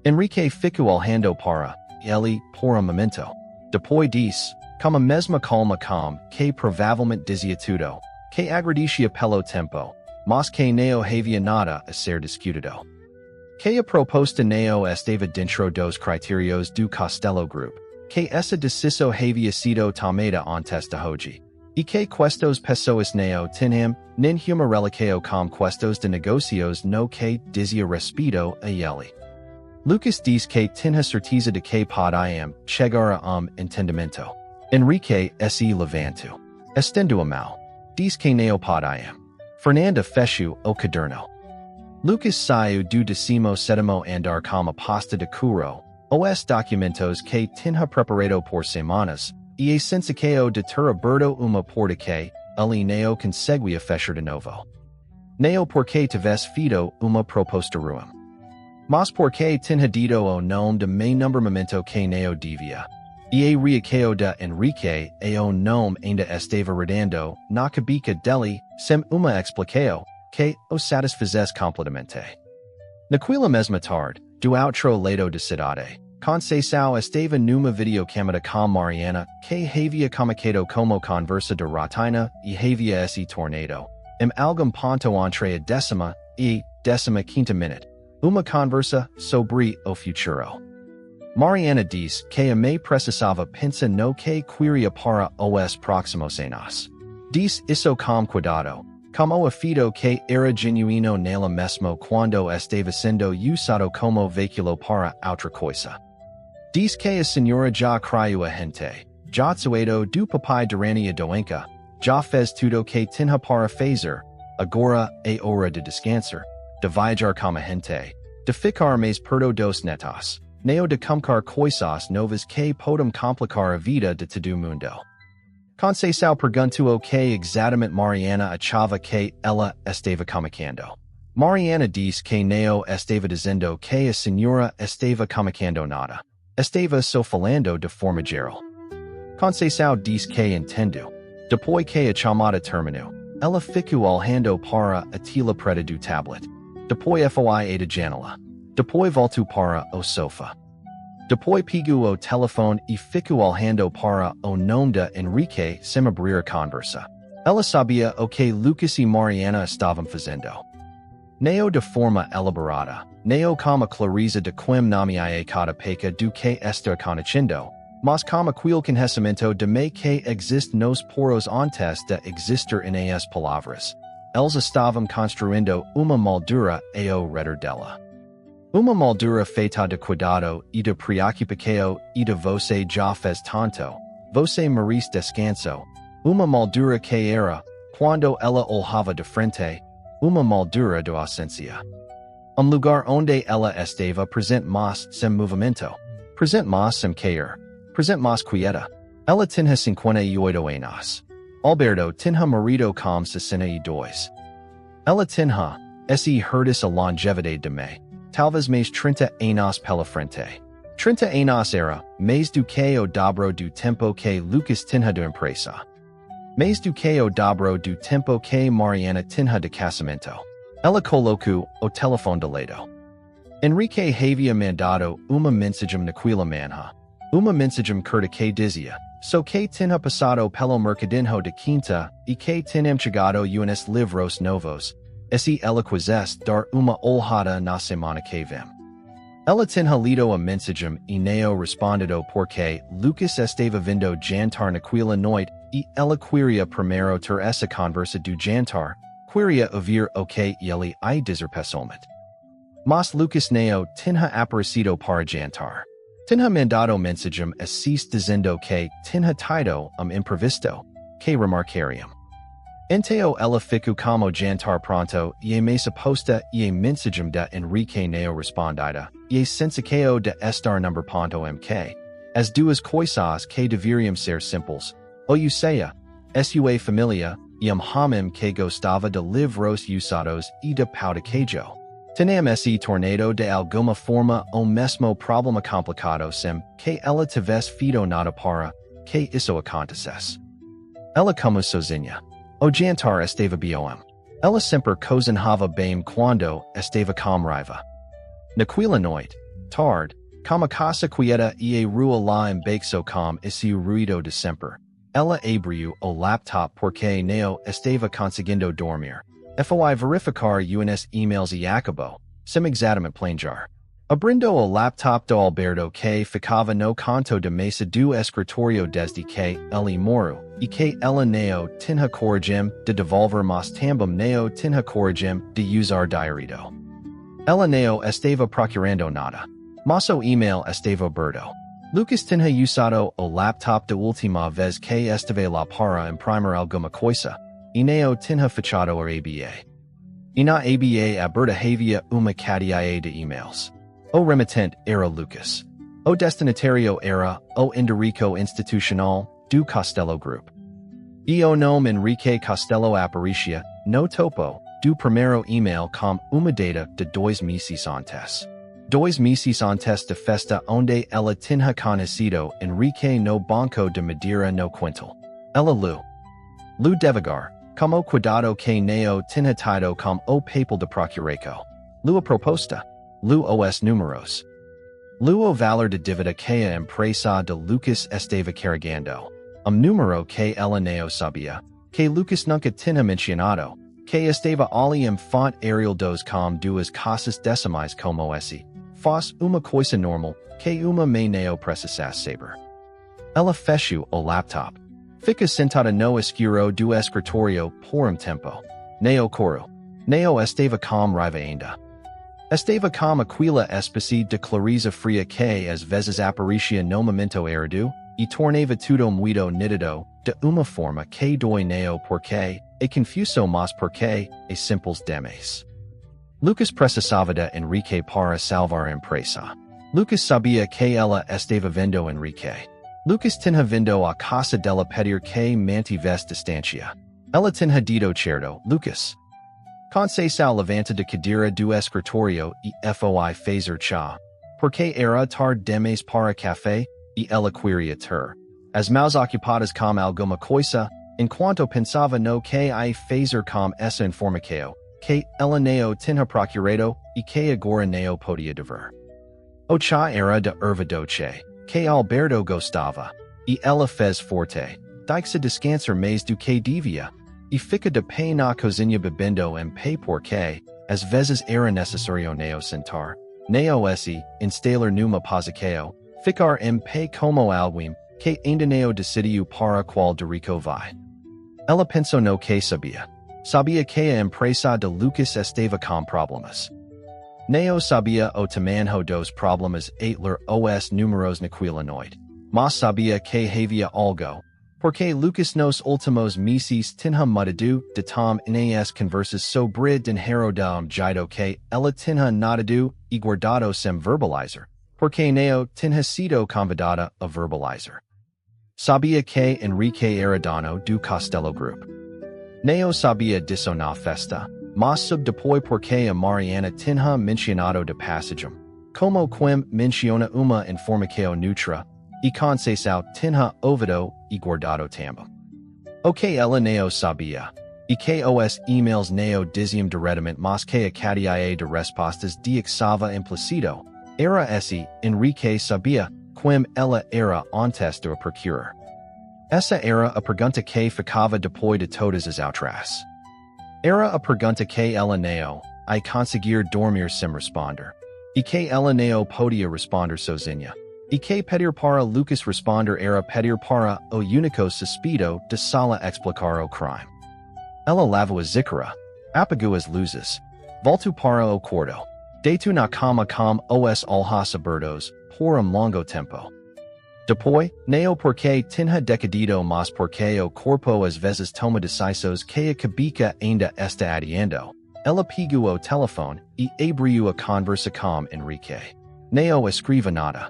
Enrique ficou olhando para ele por momento. Depois diz, com a mesma calma que provavelmente dizia tudo, que agradecia pelo tempo, mas que não havia nada a ser discutido. Que a proposta não estava dentro dos critérios do Castelo Group, que essa decisão havia sido tomada antes de hoje, e que questos pessoas não tinham nenhuma relação com questos de negocios no que dizia respeito a ele. Lucas diz que tinha certeza de que podiam chegar a entendimento. Enrique se levantou. Estendo a mão. Diz que não podiam. Fernanda fechou o caderno. Lucas saiu do 17º andar com a pasta de curro, os documentos que tinha preparado por semanas, e a sensação de ter aberto uma porta que ele não conseguia fechar de novo. Não porque tivesse feito uma proposta ruim, mas porque tinha dito o nome de meu momento que não devia. E a reação de Enrique o nome ainda estava rodando na cabeça dele sem uma explicação que o satisfizesse completamente. Naquela mesma tarde, do outro lado da cidade, Conceição estava numa videocâmera com Mariana que havia comunicado como conversa de rotina e havia esse tornado, algum ponto entre a 10ª e 15ª minute, uma conversa sobre o futuro. Mariana diz que a me precisava pensar no que queria para os próximos anos. Diz isso com cuidado, como afeto que era genuíno nela mesmo quando estava sendo usado como veículo para outra coisa. Diz que a senhora já criou a gente, já suedo do papai durante a doença, já fez tudo que tinha para fazer, agora é hora de descansar, de viajar com a gente, de ficar mais perto dos netos. Neo de comprar coisas novas que podem complicar a vida de todo mundo. Conceição perguntou que exatamente Mariana achava que ela estava comunicando. Mariana diz que não estava dizendo que a senhora estava comunicando nada. Estava só falando de forma geral. Conceição diz que entendeu. Depois que a chamada terminou, ela ficou olhando para a tela preta do tablet. Depois foi da janela. Depois voltou para o sofá. Depois pegou o telefone e ficou olhando para o nome de Enrique sem abrir a conversa. Ela sabia o que Lucas e Mariana estavam fazendo. Não de forma elaborada, não com a clareza de quem nomeia cada peca do que está acontecendo, mas com aquele conhecimento de me que existe nos poros antes de existir em as palavras. Eles estavam construindo uma moldura ao redor dela. Uma moldura feita de cuidado e de preocupação e de você já fez tanto, você merece descanso. Uma moldura que era, quando ela olhava de frente, uma moldura de ausência. Lugar onde ela estava presente mas sem movimento, presente mas sem cair, presente mas quieta. Ela tinha 58 anos. Alberto tinha marido com 62. Ela tinha, esse herdis a longevidade de me. Talvez mais 30 anos pela frente. 30 anos era, mais do que o dobro do tempo que Lucas tinha de empresa. Mais do que o dobro do tempo que Mariana tinha de casamento. Ela colocou o telefone de lado. Enrique havia mandado uma mensagem naquela manhã. Uma mensagem curta que dizia, so que tinha passado pelo mercadinho de quinta e que tinham chegado uns livros novos. Se ela quisesse dar uma olhada na semana que vem. Ela tinha lido a mensagem e não respondido porque Lucas estava vindo jantar naquela noite e ela queria primeiro ter essa conversa do jantar, queria ouvir o que ele ia dizer pessoalmente. Mas Lucas neo tinha aparecido para jantar. Tinha mandado mensagem assis dizendo que tinha tido imprevisto, que remarcariam. Enteo ela ficu como jantar pronto e me suposta e mensagem de Enrique neo respondida, e sensiceo de estar number ponto mk. As duas coisas que deveriam ser simples, ou seja, sua família, e hamim que gostava de livros usados e de pau de queijo. Teníamos esse tornado de alguma forma o mesmo problema complicado sem que ela tivesse feito nada para que isso acontecesse. Ela como sozinha. O jantar estava bom. Ela sempre cozinhava bem quando estava com raiva. Naquela noite, tarde, como a casa quieta e a rua lá embaixo com esse ruído de sempre. Ela abriu o laptop porque não estava conseguindo dormir. Foi verificar uns emails e acabou, sem exatamente planejar. Abrindo o laptop do Alberto que ficava no canto de mesa do escritório desde que ele morreu, e que ela não tinha coragem de devolver mas também não tinha coragem de usar diário. Ela não estava procurando nada, mas o email estava aberto. Lucas tinha usado o laptop da última vez que esteve lá para imprimir alguma coisa, e não tinha fechado a ABA. E na ABA aberta havia uma cadeia de emails. O remitente era Lucas. O destinatário era o endereço institucional do Costello Group. E o nome Enrique Costello aparecia no topo do primeiro email com uma data de 2 meses antes. 2 meses antes da festa onde ela tinha conhecido Enrique no banco de Madeira no Quintal. Ela Lu devagar, como cuidado que não tinha tido com o papel de procuraco. Lu a proposta. Lu os números. Lu o valor de dívida que a empresa de Lucas estava carregando. Número que ela não sabia, que Lucas nunca tinha mencionado, que estava ali fonte aerial dos com duas casas decimais como esse. Faz uma coisa normal, que uma me não precisasse saber. Ela fechou o laptop. Fica sentada no escuro do escritório por tempo. Neo coro. Neo estava com raiva ainda. Estava com aquela espécie de clareza fria que às vezes aparecia no momento errado, e tornava tudo muito nítido, de uma forma que dói neo porque, confuso mas porque, simples demais. Lucas precisava de Enrique para salvar a empresa. Lucas sabia que ela estava vendo Enrique. Lucas tinha vindo a casa dela pedir que mantivesse distância. Ela tinha dito certo, Lucas. Conceição levanta de cadeira do escritório e foi fazer chá. Porque era tarde demais para café, e ela queria ter as mãos ocupadas com alguma coisa, enquanto pensava no que ia fazer com essa informação, que ela não tinha procurado e que agora não podia dever. O chá era de erva doce, que Alberto gostava, e ela fez forte, deixa descansar mais do que devia, e fica de pé na cozinha bebendo pé porque, às vezes era necessário não sentar, não esse, instalar numa posição, ficar pé como alguém, que ainda não decidiu para qual dirico vai. Ela pensou no que sabia. Sabia que a empresa de Lucas estava com problemas. Não sabia o tamanho dos problemas ler os números naquela noite, mas sabia que havia algo, porque Lucas nos últimos meses tinha mudado de tom nas conversas sobre dinheiro de jeito que ela tinha notado e guardado sem verbalizer, porque não tinha sido convidada a verbalizer. Sabia que Enrique era dono do Costello Group. Não sabia disso na festa, mas soube depois porque a Mariana tinha mencionado de passagem, como quem menciona uma informação neutra, e Conceição tinha ouvido e guardado também. O que ela não sabia, e que os emails não diziam diretamente mas que a cadeia de respostas estava implícito, era esse, Enrique sabia, quem ela era antes de procurar. Essa era a pergunta que ficava depois de todas as outras. Era a pergunta que ela não ia conseguir dormir sem responder, e que ela não podia responder sozinha, e que pedir para Lucas responder era pedir para o único suspeito de sala explicar o crime. Ela lavou a xícara, apagou as luzes, voltou para o quarto, De tu na cama com os alhas abertos, por longo tempo. Depois, neo porque tinha decadido mas porque o corpo às vezes toma decisões que a cabeça ainda está adiando. Ela pegou o telefone e abriu a conversa com Enrique. Neo escreva nada.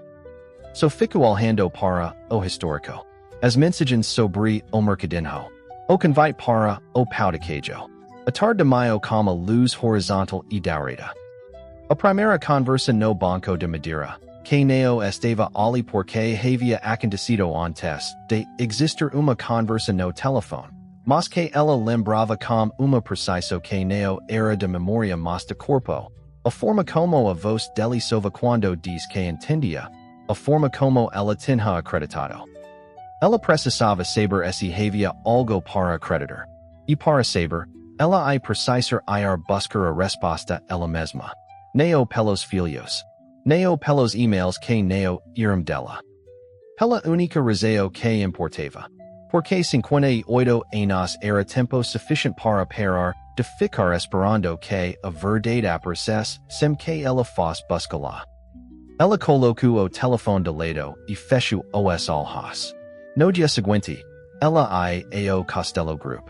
So fico olhando para o histórico. As mensagens sobre o mercadinho. O convite para o pau de queijo. A tarde de maio com a luz horizontal e dourada. A primeira conversa no banco de madeira. Que neo estava ali porque havia acontecido antes de existir uma conversa no telefone. Mas que ela lembrava com uma preciso que neo era de memória mas de corpo. A forma como a voz dele sova quando diz que entendia. A forma como ela tinha acreditado. Ela precisava saber se havia algo para acreditar. E para saber, ela ia precisar ir buscar a resposta ela mesma. Neo pelos filhos. Neo pelos emails que neo iram dela. Pela única razão que importava. Porque 58 anos era tempo suficiente para parar de ficar esperando que a verdade aparecesse sem que ela fosse buscá-la. Ela colocou o telefone de lado e fechou os olhos. No dia seguinte, ela ia ao Costello Group.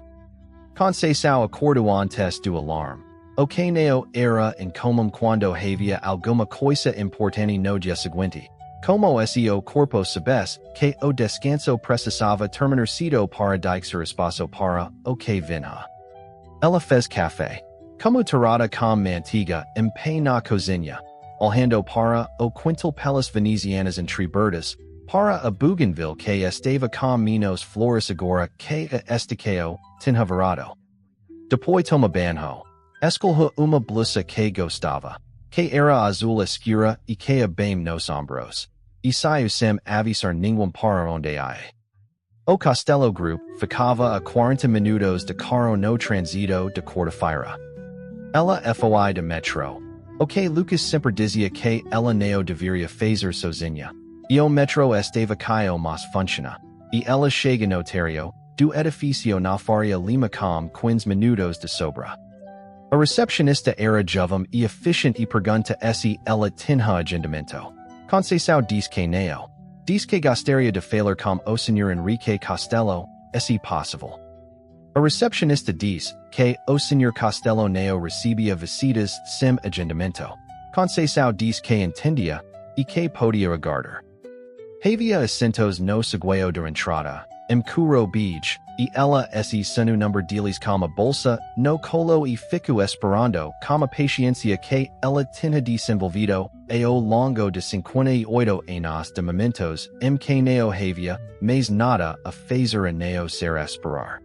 Conceição acordou antes do alarme. O que neo era incomum quando havia alguma coisa importante no dia seguinte. Como o corpo sabesse que o descanso precisava terminar cedo para deixar espaço para o que vinha. Ela fez café. Como torrada com manteiga em pé na cozinha. Olhando para o quintal pelas venezianas entreabertas, para a bougainville que estava com menos flores agora que a estaqueo tinha virado. Depois toma banho. Escolheu uma blusa que gostava, que era azul escura e que a bem nos ombros. E saiu sem avisar ninguém para onde ia. O Costello Group ficava a 40 minutos de carro no transito de quarta-feira. Ela foi de metro. O que Lucas sempre dizia que ela não deveria fazer sozinha. E o metro estava caio mas funciona. E ela chega no térreo do edifício na Faria Lima com 15 minutos de sobra. A recepcionista era jovem e eficiente e pergunta se ela tinha agendamento. Conceição diz que não. Diz que gostaria de falar com o Sr. Enrique Costello, se possível. A recepcionista diz que o Sr. Costello não recebia visitas sem agendamento. Conceição diz que entendia e que podia aguardar. Havia assentos no segundo de entrada, Curo Beach, e ela se senu number deles com a bolsa, no colo e fico esperando com a paciência que ela tinha desenvolvido ao longo de 58 anos de momentos que não havia mais nada a fazer a não ser esperar.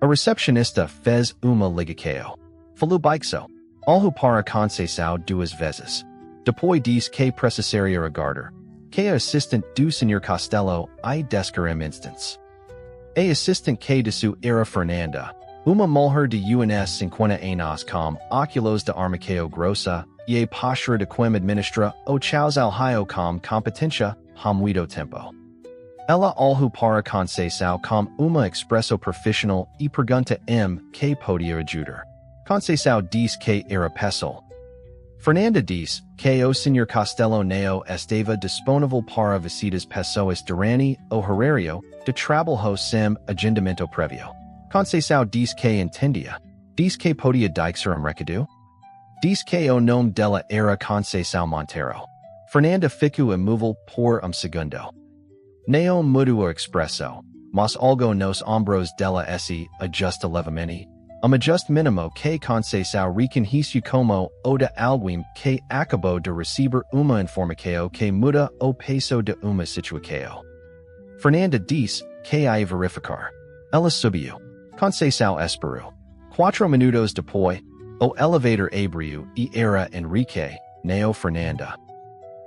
A recepcionista fez uma ligação. Falou baixo. Olhou para Conceição duas vezes. Depois diz que precisaria aguardar. Que a assistente do Sr. Costello ia descer instants. A assistente que disse era Fernanda, uma mulher de uns 50 anos com óculos de armação grossa e a postura de quem administra o chaos alheio com competência há muito tempo. Ela olhou para Conceição com uma expressão profissional e pergunta que podia ajudar. Conceição diz que era pessoal. Fernanda diz que o Sr. Costello não estava disponível para visitas pessoas durante o horário de trabalho sem agendamento prévio. Conceição diz que entendia. Diz que podia deixar recado. Diz que o nome dela era Conceição Monteiro. Fernanda ficou imóvel por segundo. Não mudou a expressão, mas algo nos ombros dela se ajusta levemente. Ajuste mínimo que Conceição reconheceu como o de alguém que acabou de receber uma informação que muda o peso de uma situação. Fernanda diz que ia verificar. Ela subiu. Conceição esperou. 4 minutos depois, o elevador abriu e era Enrique, não Fernanda.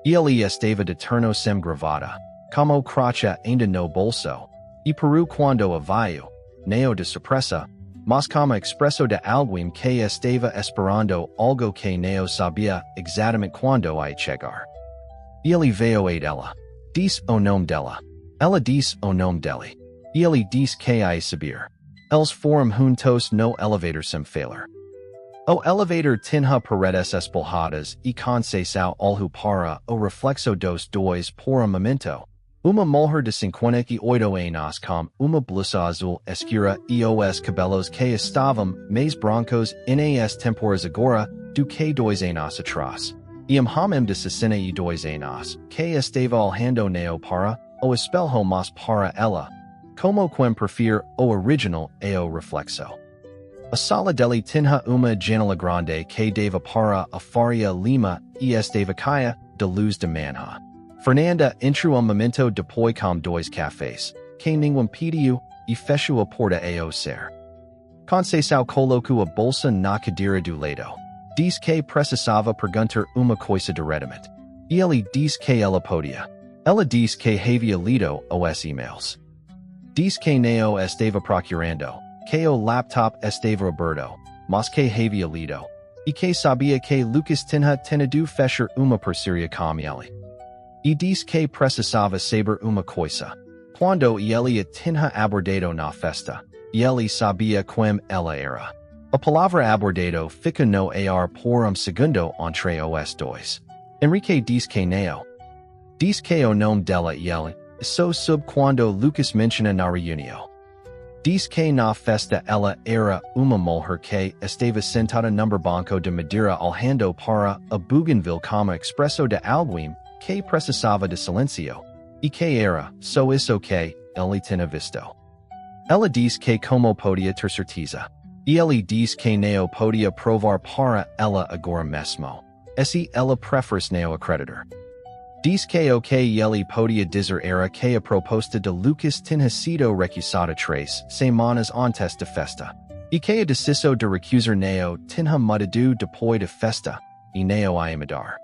Ele estava de terno sem gravata, como crotcha ainda no bolso, e peru quando a viu, não de surpresa, mas como expresso de alguém que estava esperando algo que não sabia exatamente quando ia chegar. Ele veio a ela. Diz o nome dela. Ela diz o nome dele. Ele diz que ia subir. Eles foram juntos no elevador sem falar. O elevator tinha paredes espelhadas e conceição olho para o reflexo dos dois por momento. Uma mulher de 58 anos com uma blusa azul escura e os cabelos que estavam mais brancos nas temporas agora do que 2 anos atrás. E homem de 62 anos que estava olhando neo para o espelho mas para ela. Como quem prefere o original e o reflexo. A sala dele tinha uma janela grande que dava para a Faria Lima e estava cheia de luz de manhã. Fernanda entrou momento depois com 2 cafés, que ninguém pediu, e fechou a porta ao ser. Conceição colocou a bolsa na cadeira do lado. Diz que precisava perguntar uma coisa diretamente. E ele diz que ela podia. Ela diz que havia lido os e-mails. Diz que não estava procurando, que o laptop estava aberto, mas que havia lido. E que sabia que Lucas tinha tentado fechar uma parceria com ele. E diz que precisava saber uma coisa. Quando ele tinha abordado na festa, ele sabia quem ela era. A palavra abordado fica no ar por segundo entre os dois. Enrique diz que não. Diz que o nome dela e ele, só sub quando Lucas menciona na reunião. Diz que na festa ela era uma mulher que estava sentada num banco de madeira olhando para a Bougainville como expresso de alguém que precisava de silêncio, e que era só isso que ele tinha visto. Ela diz que como podia ter certeza, e ele diz que não podia provar para ela agora mesmo, e se ela preferisse não acreditar. Diz que o que ele podia dizer era que a proposta de Lucas tinha sido recusada 3 semanas antes da festa, e que a decisão de recusar não tinha mudado depois da festa, e não ia mudar.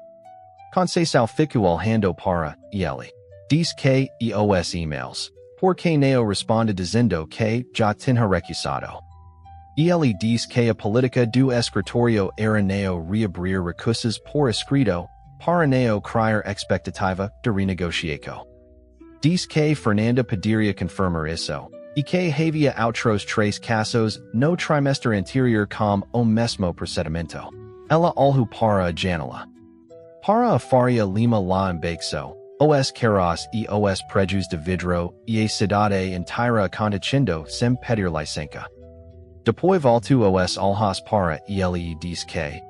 Conceição ficou olhando para ele. Diz que e os e-mails, porque não responde dizendo que já tinha recusado. E ele diz que a política do escritório era não reabrir recursos por escrito, para não criar expectativa de renegociação. Diz que Fernanda poderia confirmar isso, e que havia outros 3 casos no trimestre anterior com o mesmo procedimento. Ela olhou para a janela. Para a Faria Lima lá embaixo, os carros e os prédios de vidro e a cidade inteira acontecendo sem pedir licença. Depois voltou os olhos para ele e diz que,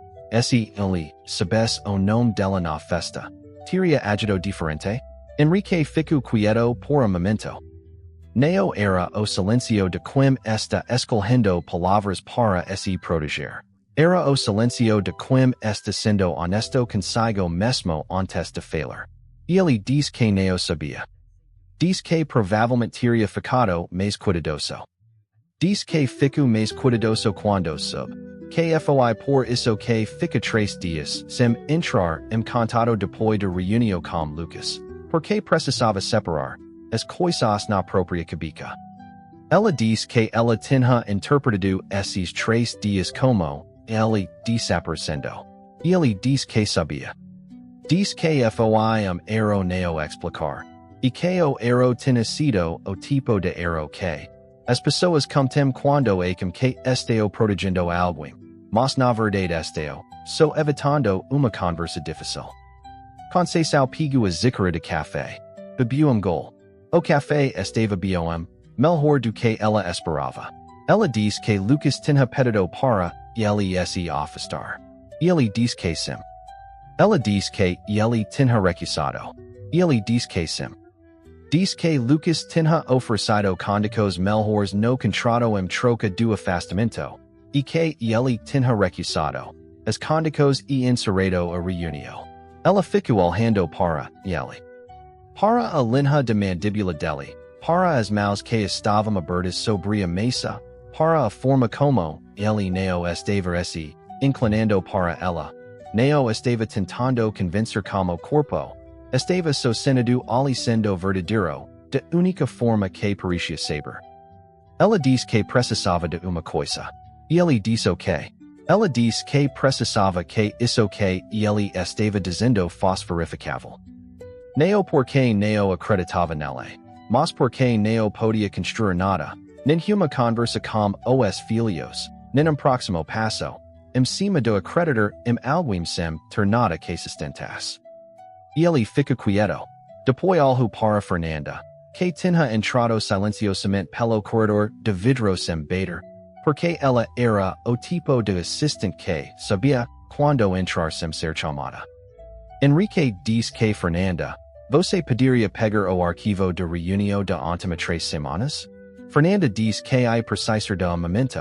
se ele soubesse o nome dela na festa, teria agido diferente? Enrique ficou quieto por momento. Não era o silêncio de quem está escolhendo palavras para se proteger. Era o silêncio de quem está sendo honesto consigo mesmo antes de falar. Ele diz que não sabia. Diz que provavelmente teria ficado mais cuidadoso. Diz que ficou mais cuidadoso quando soube que foi por isso que fica 3 dias sem entrar encantado depois de reunião com Lucas, porque precisava separar as coisas na própria cabeça. Ela diz que ela tinha interpretado esses 3 dias como ele desaparecendo. E ele diz que sabia. Diz que foi erro não explicar, e que o erro tinha sido o tipo de erro que as pessoas cometem quando acham que estão protegendo alguém, mas na verdade estão só evitando uma conversa difícil. Conceição pegou a xícara de café, bebeu gol. O café estava bom, melhor do que ela esperava. Ela diz que Lucas tinha pedido para ele se afastar. Ele diz que sim. Ela diz que ele tinha recusado. Ele diz que sim. Diz que Lucas tinha oferecido condicos melhores no contrato em troca do afastamento, e que ele tinha recusado as condicos e encerrado a reunião. Ela ficou olhando para ele. Para a linha de mandíbula dele, para as mãos que estavam abertas sobre a mesa, para a forma como ele não estava se inclinando para ela, não estava tentando convencer como corpo, estava sostenendo ali sendo verdadeiro, de única forma que parecia saber. Ela diz que precisava de uma coisa. E ele diz ok. Ela diz que precisava que isso que ele estava dizendo fosse verificável. Não porque não acreditava nele, mas porque não podia construir nada, nem uma conversa com os filhos, nem próximo passo, cima do acreditor alguém sem ter nada que sustentas. Ele fica quieto, depois olhou para Fernanda, que tinha entrado silenciosamente pelo corredor de vidro sem bater, porque ela era o tipo de assistente que sabia quando entrar sem ser chamada. Enrique diz que Fernanda, você poderia pegar o arquivo de reunião de última 3 semanas? Fernanda diz que I precisar de momento.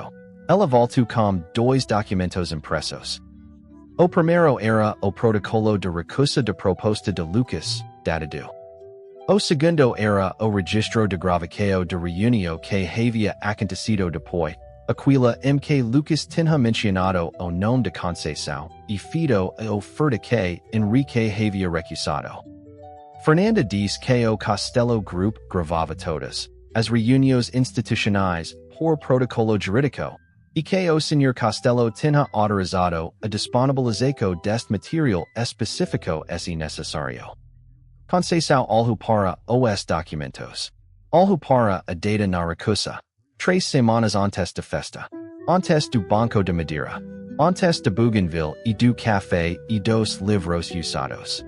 Ela voltou com 2 documentos impressos. O primeiro era o protocolo de recusa de proposta de Lucas, datado. O segundo era o registro de gravação de reunião que havia acontecido depois, aquela que Lucas tinha mencionado o nome de Conceição e feito a oferta que Enrique havia recusado. Fernanda diz que o Castelo Group gravava todas as reuniões institucionais por protocolo jurídico e que o Sr. Castelo tinha autorizado a disponibilização deste material específico se necessário. Conceição olhou para os documentos. Olhou para a data na recusa. 3 semanas antes da festa. Antes do Banco de Madeira. Antes de Bougainville e do café e dos livros usados.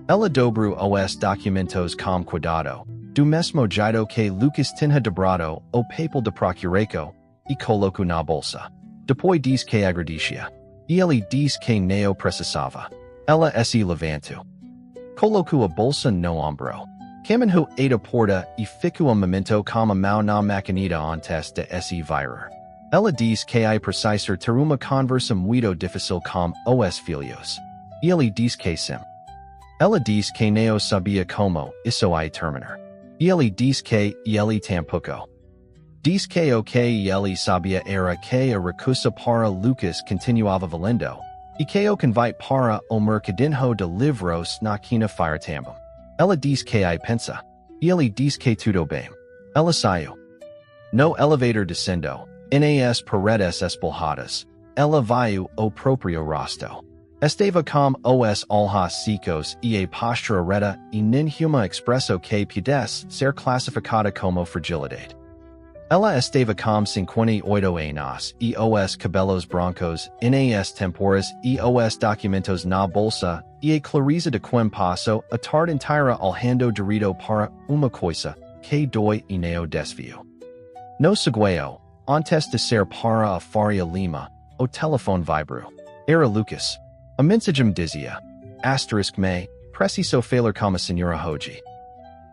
Ela dobrou os documentos com cuidado, do mesmo jeito que Lucas tinha dobrado o papel de procuração e colocou na bolsa. Depois diz que agradecia. E ele diz que não precisava. Ela se levantou. Colocou a bolsa no ombro. Caminhou a porta e ficou momento com a mão na maquinita antes de se virar. Ela diz que I precisar ter uma conversa muito difícil com os filhos. E ele diz que sim. Ela diz que não sabia como isso ia terminar. E ele diz que ele tampouco. Diz que o que ele sabia era que a recusa para Lucas continuava valendo, e que o convite para o mercadinho de livros na quinta-feira também. Ela diz que I pensa. E ele diz que tudo bem. Ela saiu. No elevador descendo, nas paredes espelhadas, ela viu o próprio rosto. Estava com os olhos secos e a postura reta e nenhuma expressão que pudesse ser classificada como fragilidade. Ela estava com 58 anos e os cabelos brancos nas temporas e os documentos na bolsa e a clareza de quem passou a tarde inteira olhando direito para uma coisa que dói e não desviou. No segundo, antes de ser para a Faria Lima, o telefone vibrou. Era Lucas. A mensagem dizia, *me, preciso falar com a senhora Hoji.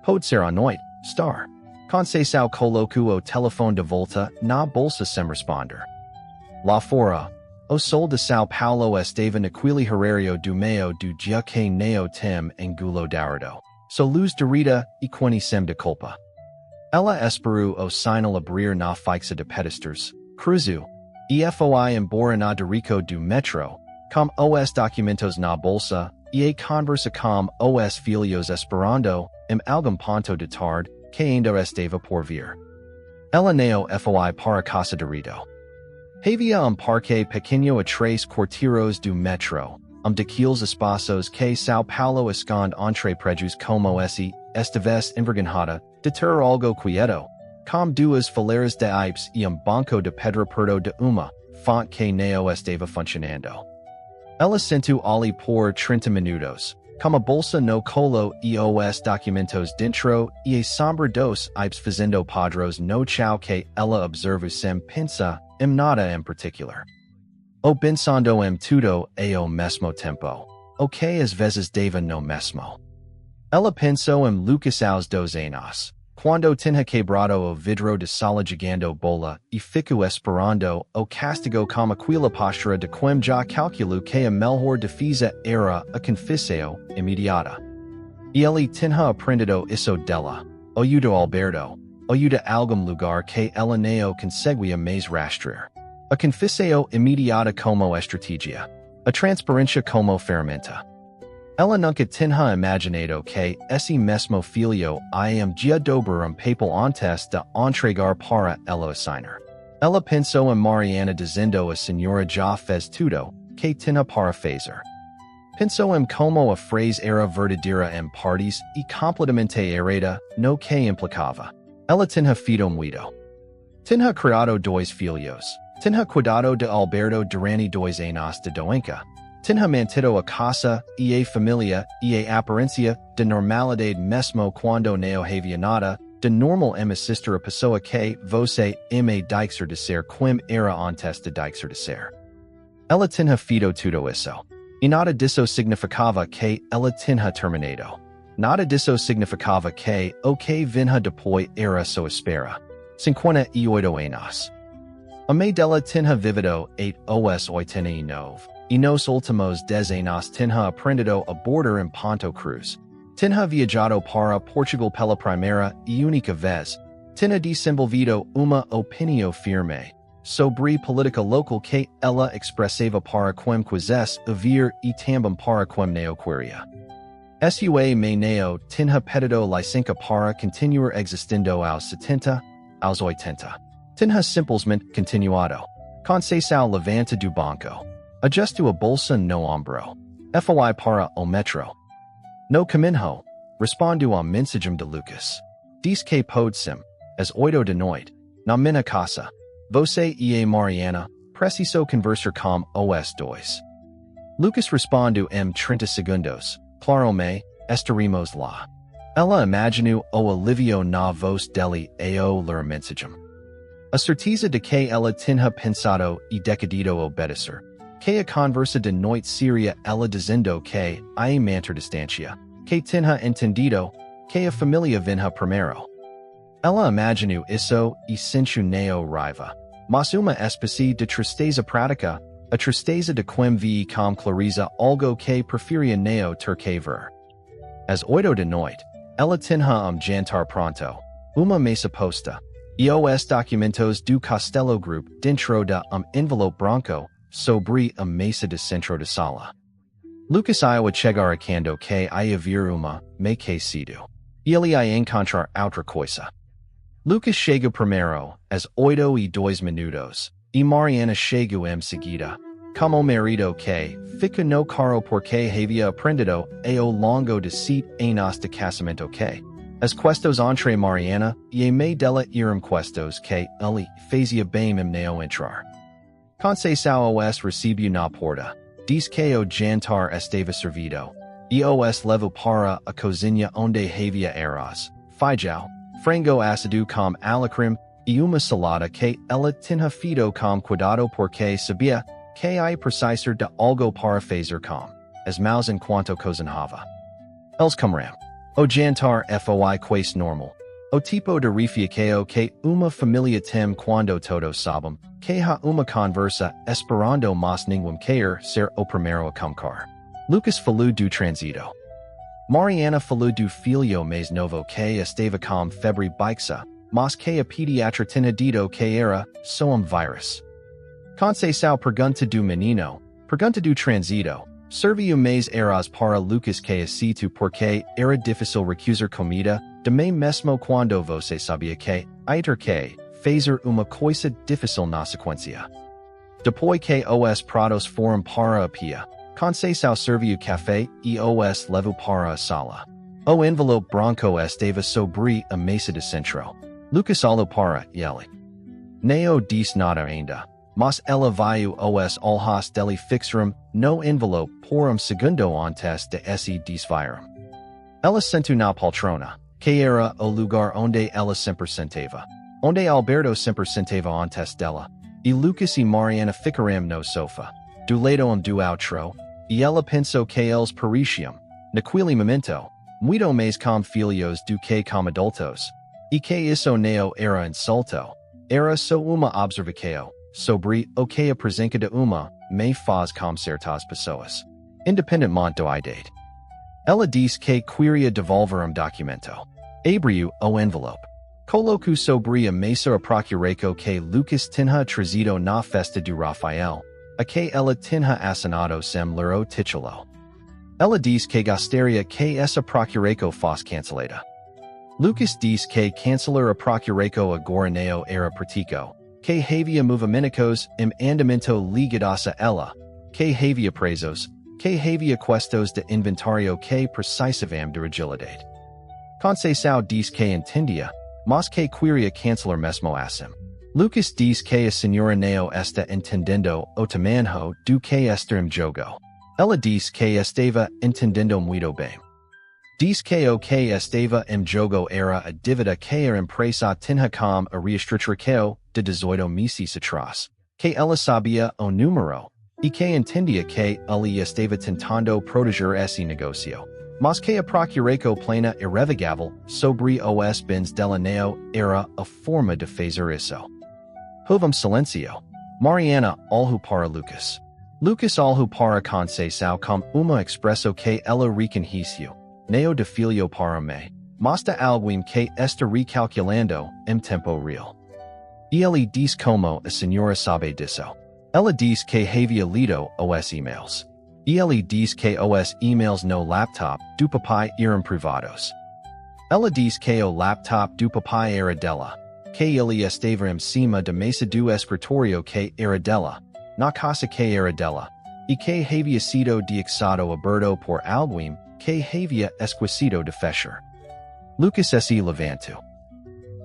Pode ser à noite, star. Conceição colocou o telefone de volta na bolsa sem responder. Lá fora, o sol de São Paulo estava naquele horário do meio do dia que não tem angulo dourado. So luz direta e conhecem de culpa. Ela esperou o sinal abrir na fixa de pedestres, cruzou, e foi embora na direção do metro, com os documentos na bolsa, e a conversa com os filhos esperando, algum ponto de tarde, que ainda estava por vir. Ela não foi para casa direito. Havia parque pequeno a 3 quarteirões do metro, daqueles espaços que São Paulo esconde entre prédios como esse, esta vez envergonhada, de ter algo quieto, com 2 fileiras de ipes e banco de pedra perto de uma fonte que não estava funcionando. Ela sentou ali por 30 minutos, com a bolsa no colo e os documentos dentro e a sombra dos ipes fazendo padros no chão que ela observa sem pensar nada em particular. O pensando tudo ao mesmo tempo, o que às vezes dava no mesmo. Ela pensou Lucas aos 2 anos, quando tinha quebrado o vidro de sala jogando bola e ficou esperando o castigo com aquela postura de quem já calculou que a melhor defesa era a confissão imediata. E ele tinha aprendido isso dela, ou de Alberto, ou de algum lugar que ela não conseguia mais rastrear. A confissão imediata como estratégia, a transparência como ferramenta. Ela nunca tinha imaginado que esse mesmo filho ia dobrar papel antes de entregar para ela assinar. Ela pensou Mariana dizendo a senhora já fez tudo que tinha para fazer. Pensou como a frase era verdadeira partes e completamente errada no que implicava. Ela tinha feito muito. Tinha criado 2 filhos. Tinha cuidado de Alberto durante 2 anos de doença. Tinha mantido a casa e a família e a aparência de normalidade mesmo quando não havia nada de normal em assistir a pessoa que você ama deixar de ser quem era antes de deixar de ser. Ela tinha feito tudo isso. E nada disso significava que ela tinha terminado. Nada disso significava que o que vinha depois era sua espera. 58 anos. A mãe dela tinha vivido 8 os 89. E nos últimos 10 anos tinha aprendido a bordar em Ponto Cruz. Tinha viajado para Portugal pela primeira e única vez. Tinha desenvolvido uma opinião firme sobre política local que ela expressava para quem quisesse ouvir e também para quem não queria. Sua mãe não tinha pedido licença para continuar existindo aos 70, aos 80. Tinha simplesmente continuado. Conceição levanta do banco. Ajustou a bolsa no ombro. Foi para o metro. No caminho, respondeu ao mensagem de Lucas. Diz que pode sim, às 8 da noite, na minha casa. Você e a Mariana preciso conversar com os dois. Lucas respondeu em 30 segundos. Claro me, estaremos lá. Ela imaginou o alívio na voz dele ao ler a mensagem. A certeza de que ela tinha pensado e decidido obedecer. Que a conversa de noite seria ela dizendo que ia manter distância. Que tinha entendido que a família vinha primeiro. Ela imaginou isso e sentiu neo raiva. Mas uma espécie de tristeza prática, a tristeza de quem vi com clareza algo que preferia neo ter que ver. Às 8 da noite, ela tinha jantar pronto, uma mesa posta, e os documentos do Castelo Group dentro de envelope branco sobre a mesa de centro da sala. Lucas ia chegar quando que ia vir uma, me que cedo. Ele ia encontrar outra coisa. Lucas chegou primeiro, às 8:02, e Mariana chegou em seguida, como marido que fica no carro porque havia aprendido ao longo de 7 anos de casamento que as questos entre Mariana e a mãe dela eram questos que ele fazia bem em não entrar. Conceição os recebeu na porta, diz que o jantar estava servido, e os levou para a cozinha onde havia arroz, feijão, frango assado com alecrim e uma salada que ela tinha feito com cuidado porque sabia que ia precisar de algo para fazer com as mãos enquanto cozinhava. Eles comeram. O jantar foi quase normal. O tipo de refeição que uma família tem quando todos sabem que há uma conversa esperando mas ninguém quer ser o primeiro a começar. Lucas falou do transito. Mariana falou do filho mais novo que estava com febre baixa, mas que a pediatra tinha dito que era só vírus. Conceição pergunta do menino, pergunta do transito, serviu mais arroz para Lucas que aceito porque era difícil recusar comida, de mesmo quando você sabia que ia ter que fazer uma coisa difícil na sequência. Depois que os pratos foram para a pia, Conceição serviu café e os levou para a sala. O envelope branco estava sobre a mesa de centro. Lucas olhou para ele. Não disse nada ainda, mas ela viu os olhos dele fixaram no envelope por segundo antes de se desviaram. Ela sentou na poltrona, que era o lugar onde ela sempre sentava, onde Alberto sempre sentava antes dela, e Lucas e Mariana ficaram no sofá, do lado do outro, e ela pensou que eles pareciam, naquele momento, muito mais com filhos do que com adultos, e que isso não era insulto, era só uma observação sobre o que apresenta uma me faz com certas pessoas, independentemente do idade. Ela disse que queria devolver documento. Abriu o envelope. Colocou sobre a mesa a procuração que Lucas tinha trazido na festa do Rafael, a que ela tinha assinado sem ler o título. Ela diz que gostaria que essa procuração fosse cancelada. Lucas diz que cancelar a procuração agora não era prático, que havia movimentos em andamento ligados a ela, que havia presos, que havia questos de inventário que precisavam de agilidade. Conceição diz que entendia, mas que queria cancelar mesmo assim. Lucas diz que a senhora não está entendendo o tamanho do que está em jogo. Ela diz que estava entendendo muito bem. Diz que o que estava em jogo era a dívida que a empresa tinha com a reestruturação de 18 meses atrás, que ela sabia o número, e que entendia que ali estava tentando proteger esse negócio, mas que a procuração plena irrevogável sobre os bens dela não era a forma de fazer isso. Houve silêncio. Mariana olhou para Lucas. Lucas olhou para Conceição com uma expressão que ela reconheceu. Neo de filho para me. Mostra alguém que está recalculando em tempo real. E ele diz como a senhora sabe disso. Ela diz que havia lido os e-mails. E ele diz que os e-mails no laptop do papai eram privados. Ela diz que o laptop do papai era dela, que ele estava em cima da mesa do escritório que era dela, na casa que era dela, e que havia sido deixado aberto por alguém que havia esquecido de fechar. Lucas se levantou.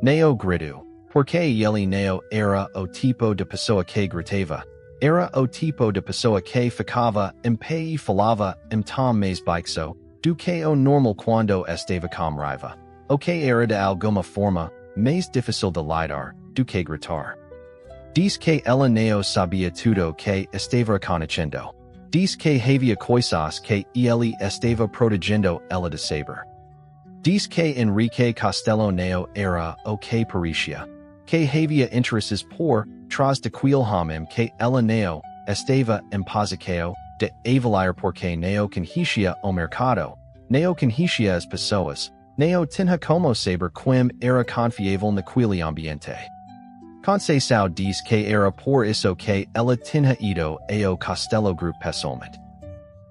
Neo gritou, porque ele não era o tipo de pessoa que gritava, era o tipo de pessoa que ficava em pé e falava em tom mais baixo do que o normal quando estava com raiva, o que era de alguma forma mais difícil de lidar do que gritar. Diz que ela não sabia tudo que estava acontecendo. Diz que havia coisas que ele estava protegendo ela de saber. Diz que Enrique Costello não era o que parecia, que havia interesses por trás daquele homem que ela não estava em posição de avaliar porque não conhecia o mercado, não conhecia as pessoas, não tinha como saber quem era confiável naquele ambiente. Conceição diz que era por isso que ela tinha ido ao Costello Group pessoalmente.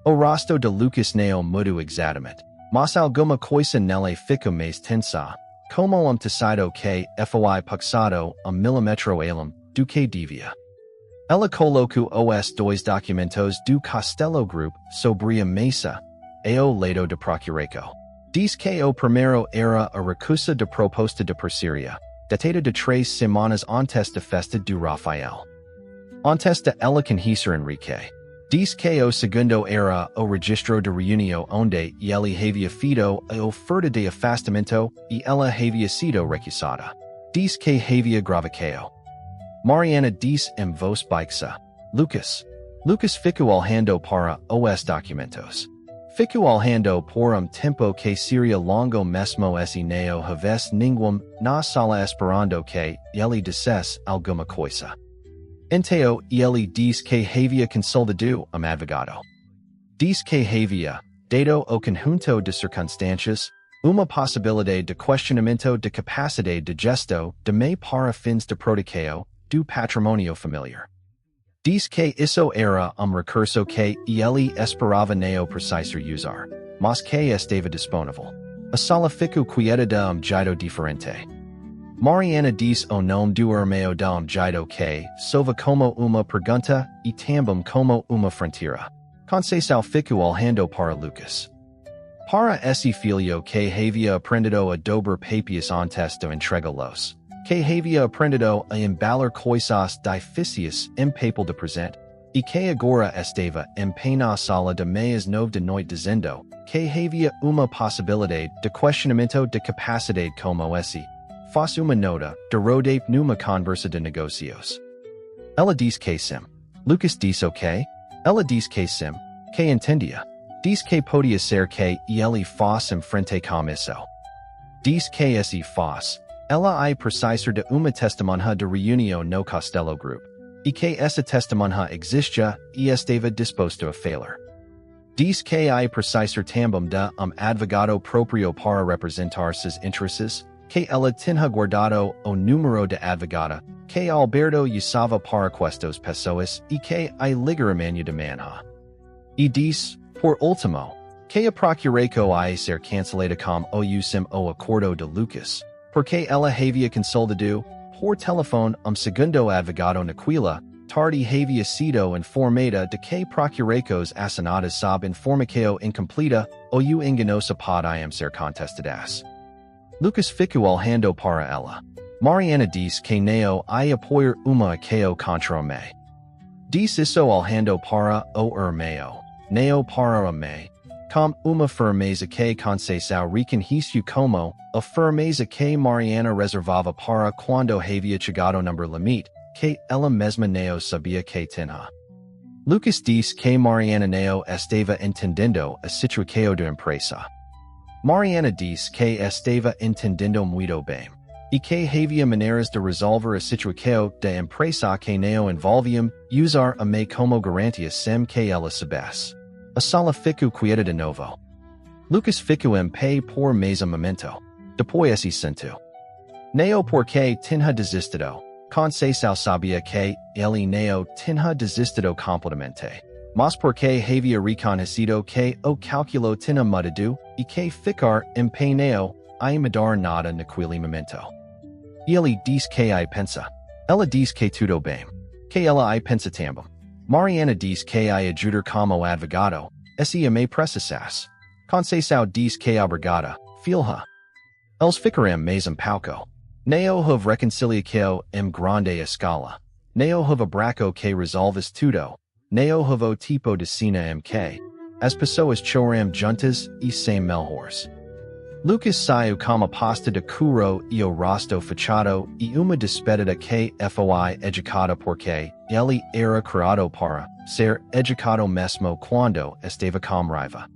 O rosto de Lucas não mudou exatamente, mas alguma coisa nele ficou mais tensa, como tecido que foi puxado milímetro além do que devia. Ela colocou os dois documentos do Costello Group sobre a mesa, ao lado da procuração. Diz que o primeiro era a recusa de proposta de parceria, datada de 3 semanas antes da festa do Rafael. Antes de ela conhecer Enrique. Diz que o segundo era o registro de reunião onde ele havia feito a oferta de afastamento e ela havia sido recusada. Diz que havia gravado. Mariana diz em voz baixa. Lucas. Lucas ficou olhando para os documentos. Ficou olhando por tempo que seria longo mesmo se não houvesse ninguém na sala esperando que ele dissesse alguma coisa. Então ele diz que havia consultado advogado. Diz que havia, dado o conjunto de circunstâncias, uma possibilidade de questionamento de capacidade de gesto de me para fins de proteção do patrimônio familiar. Diz que isso era recurso que ele esperava não precisar usar, mas que estava disponível. A sala ficou quieta de jeito diferente. Mariana diz o nome do irmão de jeito que soava como uma pergunta e também como uma fronteira. Conceição ficou olhando para Lucas. Para esse filho que havia aprendido a dobrar papias antes de entregá-los, que havia aprendido a embalar coisas difíceis em papel de presente, e que agora estava em pé na sala de meias 9 da noite dizendo que havia uma possibilidade de questionamento de capacidade como esse, faz uma nota de rodapé numa conversa de negócios. Ela diz que sim. Lucas diz o quê? Ela diz que sim, que entendia. Diz que podia ser que ele faz em frente com isso. Diz que esse faz. Ela precisar de uma testemunha de reunião no Costello Group, e que essa testemunha existia e estava disposto a falar. Diz que precisar também de advogado próprio para representar seus interesses, que ela tinha guardado o número de advogada, que Alberto usava para questos pessoas e que ligaramento de manhã. E diz, por último, que a procuração ia ser cancelada com o usim o acordo de Lucas, porque ela havia consultado, por telefone segundo advogado naquela tarde havia sido informada de que procurações assinadas sob informação incompleta ou enganosa podem ser contestadas. Lucas ficou olhando para ela. Mariana dice que neo I apoyar uma akeo contra me. Dice isso alhando para o hermeo. Neo para me. Com uma firmeza que conceição reconheceu como a firmeza que Mariana reservava para quando havia chegado number limite, que ela mesma neo sabia que tinha. Lucas dice que Mariana neo estava entendendo a situação de empresa. Mariana dice que estava entendendo muito bem, e que havia maneiras de resolver a situação de empresa que neo envolviam usar a me como garantia sem que ela soubesse. A sala ficou quieta de novo. Lucas ficou em pé por mais momento. Depois se sentou. Neo porque tinha desistido. Conceição sabia que ele neo tinha desistido completamente. Mas porque havia reconhecido que o cálculo tinha mudado e que ficar em pé neo ia mudar nada naquele momento. Ele diz que I pensa. Ela diz que tudo bem. Que ela I pensa também. Mariana diz que I ajudar como advogado, esse me precisas. Conceição diz que obrigada, filha. Eles ficarem mais pouco. Neo have reconciliação em grande escala. Neo have abraço que resolves tudo. Neo have o tipo de cena em que as pessoas choram juntas e sem melhores. Lucas saiu como pasta de curro e o rosto fechado e uma despedida que foi educada porque ele era criado para ser educado mesmo quando estava com raiva.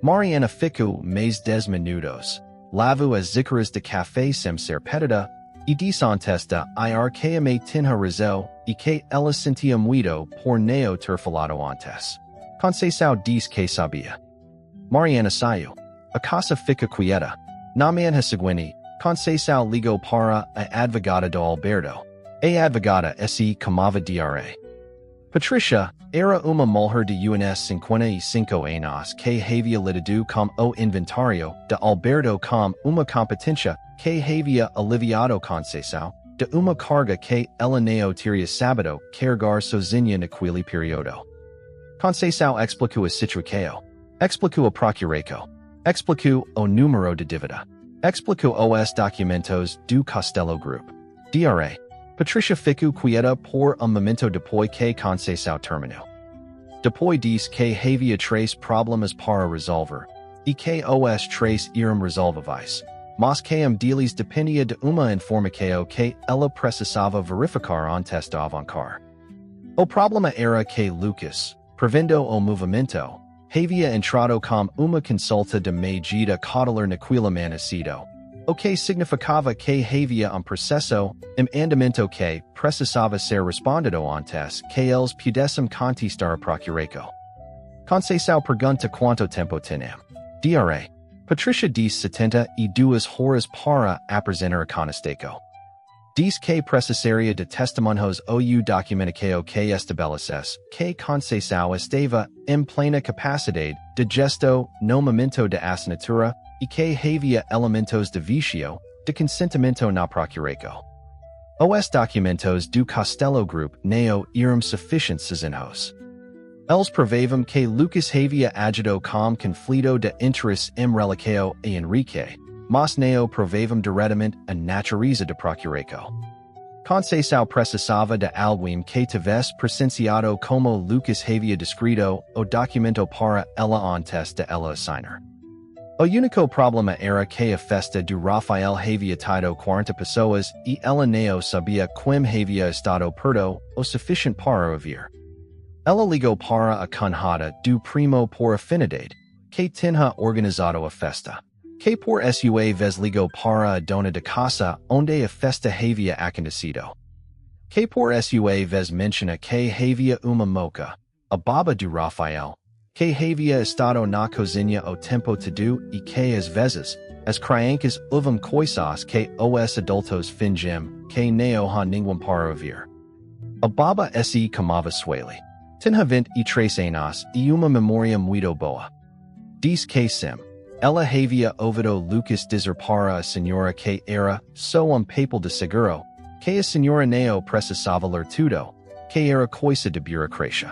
Mariana ficou mais 10 minutos. Lavou as xícaras de café sem ser pedida e disse antes de ir que me tinha razão e que ela sentia muito por neo ter falado antes. Conceição diz que sabia. Mariana saiu. A casa fica quieta. Na manhã seguinte, Conceição ligou para a advogada do Alberto. A advogada se chamava Dra. Patricia era uma mulher de uns 55 anos que havia lidado com o inventário de Alberto com uma competência que havia aliviado Conceição de uma carga que ela não teria sabido carregar sozinha naquele período. Conceição explicou a situação. Explicou a procuração. Explicou o número de dívida. Explicou os documentos do Castelo Group. Dra. Patricia ficou quieta por momento depois que Conceição terminou. Depois diz que havia 3 problemas para resolver, e que os 3 eram resolvíveis, mas que deles dependia de uma informação que ela precisava verificar antes de avançar. O problema era que Lucas, prevendo o movimento, havia entrado com uma consulta de medida cautelar naquele amanhecido, o que significava que havia processo em andamento que precisava ser respondido antes que eles pudessem contestar a procuração. Conceição pergunta quanto tempo tinham. Dra. Patricia diz 72 horas para apresentar a contestação. Diz que precisaria de testemunhos ou documentação que estabeleces que Conceição estava em plena capacidade de gesto no momento de assinatura e que havia elementos de vício de consentimento na procuração. Os documentos do Castelo Group não eram suficientes em os. Eles provavam que Lucas havia agido com conflito de interesse em relação a Henrique, mas não provavam diretamente a natureza de procuração. Conceição precisava de alguém que tivesse presenciado como Lucas havia descrito o documento para ela antes de ela assinar. O único problema era que a festa do Rafael havia tido 40 pessoas e ela não sabia quem havia estado perto o suficiente para ouvir. Ela ligou para a cunhada do primo por afinidade, que tinha organizado a festa, que por sua vez ligou para a dona de casa onde a festa havia acontecido, que por sua vez menciona que havia uma moca, a baba do Rafael, que havia estado na cozinha o tempo todo e que às vezes as crianças ouviam coisas que os adultos fingem que não há ninguém para ouvir. A baba se chamava Sueli. Tinha 23 anos e uma memória muito boa. Diz que sim, ela havia ouvido Lucas dizer para a senhora que era só papel de seguro, que a senhora não precisava ler tudo, que era coisa de burocracia.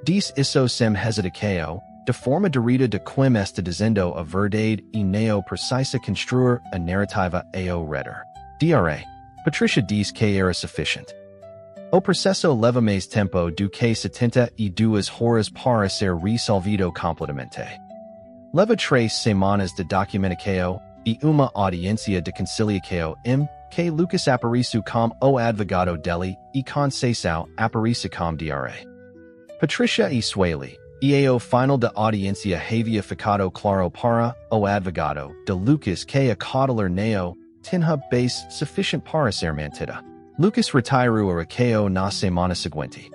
Diz isso sem hesitação, de forma direta de quem está dizendo a verdade e não precisa construir a narrativa ao redor. Dra. Patricia diz que era sufficient. O processo leva mais tempo do que 72 horas para ser resolvido completamente. Leva 3 semanas de documentação e uma audiência de conciliação que Lucas aparece como o advogado dele e Conceição aparece como DRA. Patricia e Sueli, e o final da audiência havia ficado claro para o advogado de Lucas que a cautelar neo tinha base sufficient para ser mantida. Lucas retirou a recao na semana seguinte.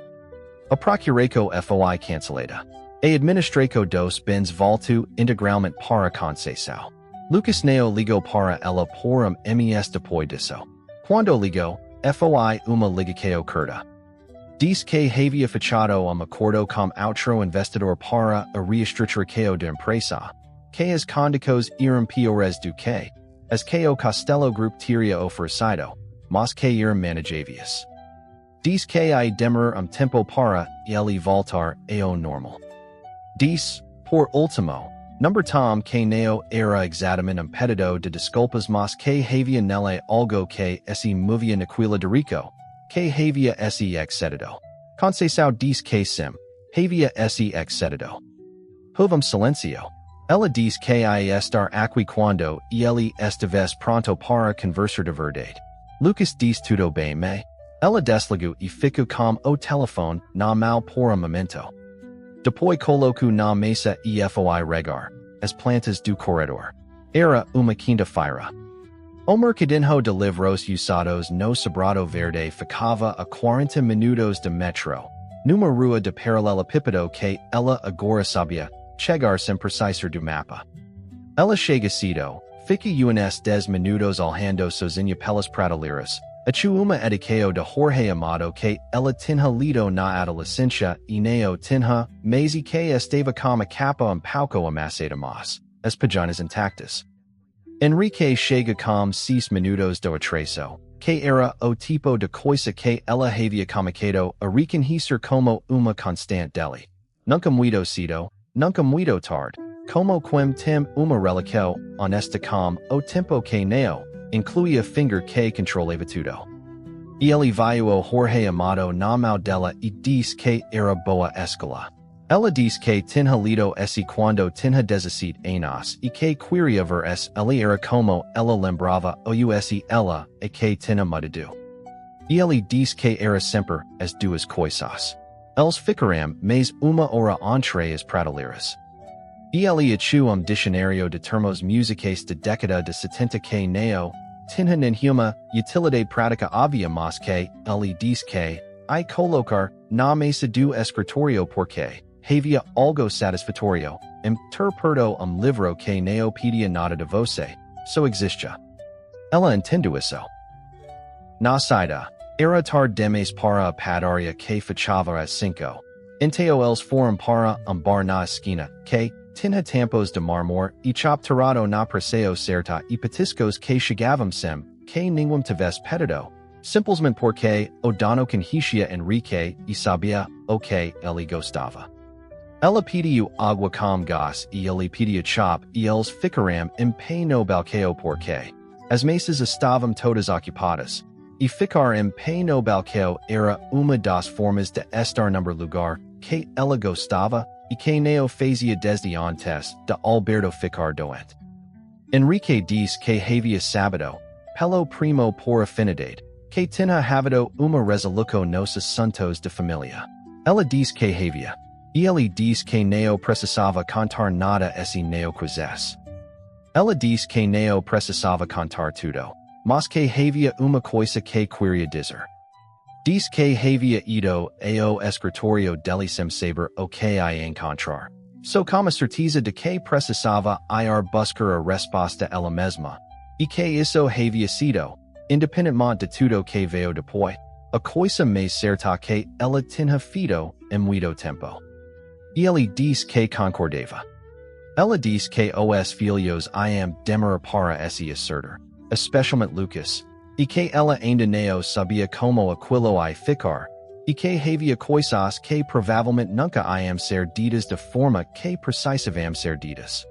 A procuração foi cancelada. A administração dos bens voltou integralmente para Conceição. Lucas neo ligou para ela por mes depois disso. Quando ligou, foi uma ligação curta. Diz que havia fechado acordo com outro investidor para a reestruturação da empresa, que as condições eram piores do que as que o Castelo Group teria oferecido, mas que eram managáveis. Diz que ai demorar tempo para ele voltar ao normal. Diz, por último, number Tom que neo era exatamente pedido de desculpas mas que havia nele algo que se movia naquela de rico, que havia se excedido. Conceição diz que sim, havia se excedido. Houve silencio. Ela diz que ia estar aqui quando ele estivesse pronto para conversar de verdade. Lucas diz tudo bem me. Ela desligou e ficou com o telefone na mão por momento. Depois colocou na mesa e foi regar as plantas do corredor. Era uma quinta-feira. O mercadinho de livros usados no Sobrado Verde ficava a 40 minutos de metro, numa rua de paralelepípedo que ela agora sabia chegar sem precisar do mapa. Ela chega cedo, fica uns 10 minutos alhando sozinha pelas prateleiras, achou uma edição de Jorge Amado que ela tinha lido na adolescência e neo tinha, mas que estava com a capa pouco amassada mas, as páginas intactas. Enrique chega com 6 minutos do atraso, que era o tipo de coisa que ela havia comunicado a reconhecer como uma constante dele. Nunca muito cedo, nunca muito tarde, como quem tem uma relação honesta com o tempo que neo, incluía finger que controlava tudo. Ele viu o Jorge Amado na mão dela e diz que era boa escola. Ela diz que tinha lido esse quando tinha 17 anos e que queria ver ele era como ela lembrava o ela e que tinha mudado. Ele diz que era sempre as duas coisas. Eles ficaram mais uma hora entre as prateleiras. Ele achou dicionário de termos musicais de década de 70 que neo tinha nenhuma utilidade prática havia mas que ele diz que I colocar na mesa do escritório porque havia algo satisfatório ter perto livro que neo pedia nada de você, so existia. Ela entendeu isso. Na saída, era tarde demais para a padaria que fechava às 5. Então eles foram para bar na esquina, que tinha tampos de mármore e chapterado na passeio certa e petiscos que chegavam sem que ninguém tivesse pedido, simplesmente porque o dono conhecia Enrique e sabia o que ele gostava. Ela pediu água com gás e ele pediu chop e eles ficaram pé no balcão porque as mesas estavam todas ocupadas, e ficar pé no balcão era uma das formas de estar num lugar que ela gostava e que neo fazia desde antes de Alberto ficar doente. Enrique diz que havia sábado, pelo primo por afinidade, que tinha havido uma resolução nos assuntos de família. Ela diz que havia. E ele diz que neo precisava contar nada esse neo coisas. Ela diz que neo precisava contar tudo, mas que havia uma coisa que queria dizer. Diz que havia ido ao escritório dele sem saber o que ia encontrar. So como certeza de que precisava ir buscar a resposta ela mesma, e que isso havia sido, independentemente de tudo que veio depois, a coisa mais certa que ela tinha feito muito tempo. E ele diz que concordava. Ela diz que os filhos iam demorar para esse acertar, especialmente Lucas, e que ela ainda não sabia como aquilo ia ficar, e que havia coisas que provavelmente nunca iam ser ditas de forma que precisavam ser ditas.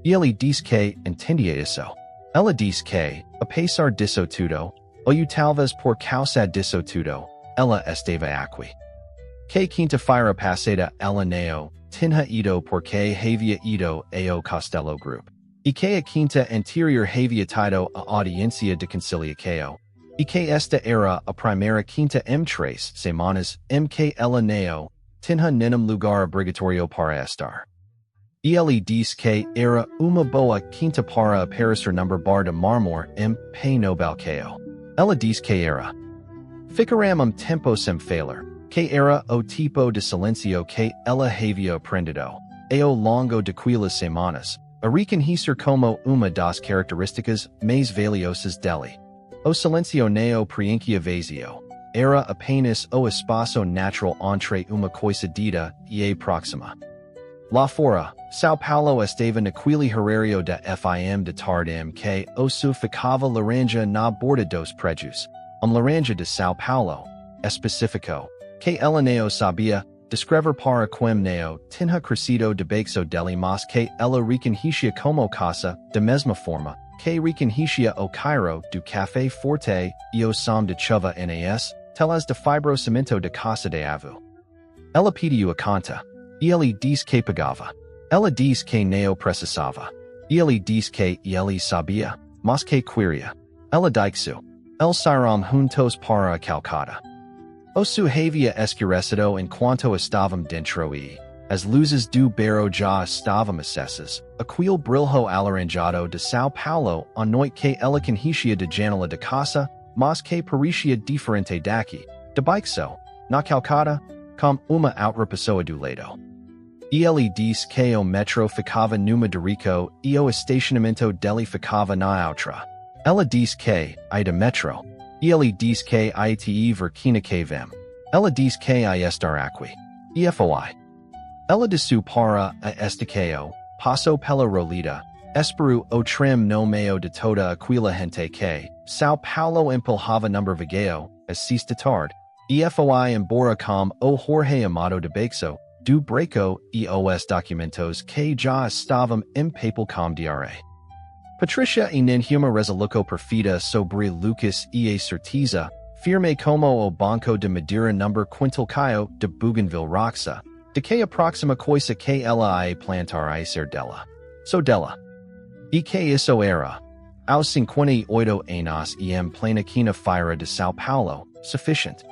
E ele diz que entendia isso. Ela diz que, apesar disso tudo, Talvez por causa disso tudo, ela estava aqui. Que quinta-feira passada ela não tinha ido porque havia ido ao Castelo Group. E que a quinta anterior havia tido a audiência de conciliação. E que esta era a primeira quinta em 3 semanas em que ela não tinha nenhum lugar obrigatório para estar. E ele diz que era uma boa quinta para aparecer number bar de mármore em pé no balcão. Ela diz que era. Ficaram tempo sem falar, que era o tipo de silêncio que ela havia aprendido, ao longo de aquelas semanas, a reconhecer como uma das características mais valiosas dele. O silêncio não preenchia vazio, era apenas o espaço natural entre uma coisa dita e a próxima. Lá fora, São Paulo estava naquele horário da FM de tarde em que o sol ficava laranja na borda dos prédios. Laranja de São Paulo, especificou, que ela não sabia descrever para quem não tinha crescido debaixo dele mas que ela reconhecia como casa, da mesma forma que reconhecia o Cairo do café forte e o som de chuva nas telas de fibrocimento da casa de avô. Ela pediu a conta. E ele diz que pagava. Ela diz que não precisava. E ele diz que ele sabia, mas que queria. Ela disse. Eles saíram juntos para a Calcata. O su havia escurecido enquanto estavam dentro e as luzes do bairro já estavam acesas. Aquele brilho alaranjado de São Paulo à noite que ela conhecia de janela de casa, mas que parecia diferente daqui, debaixo, na Calcata, como uma outra pessoa do lado. E ele diz que o metro ficava numa de rico e o estacionamento dele ficava na outra. Ela diz que ai de metro. E ele diz que ai te verquina que vem. Ela diz que ai estar aqui. E foi. Ela desceu para a estação, passou pela rolita, esperou o trem no meio de toda aquela gente que São Paulo empurrava number vagao, às 6 da tarde, e foi embora com o Jorge Amado de Bexo, do Breco e os documentos que já estavam em papel com diário. Patricia e nenhuma resolução perfeita sobre Lucas e a certeza, firme como o banco de madeira number quintal caio de Bougainville Roxa, de que a próxima coisa que ela ia plantar a ser dela. So dela. E que isso era. Aos 58 anos e em plena quinta-feira de São Paulo, sufficient.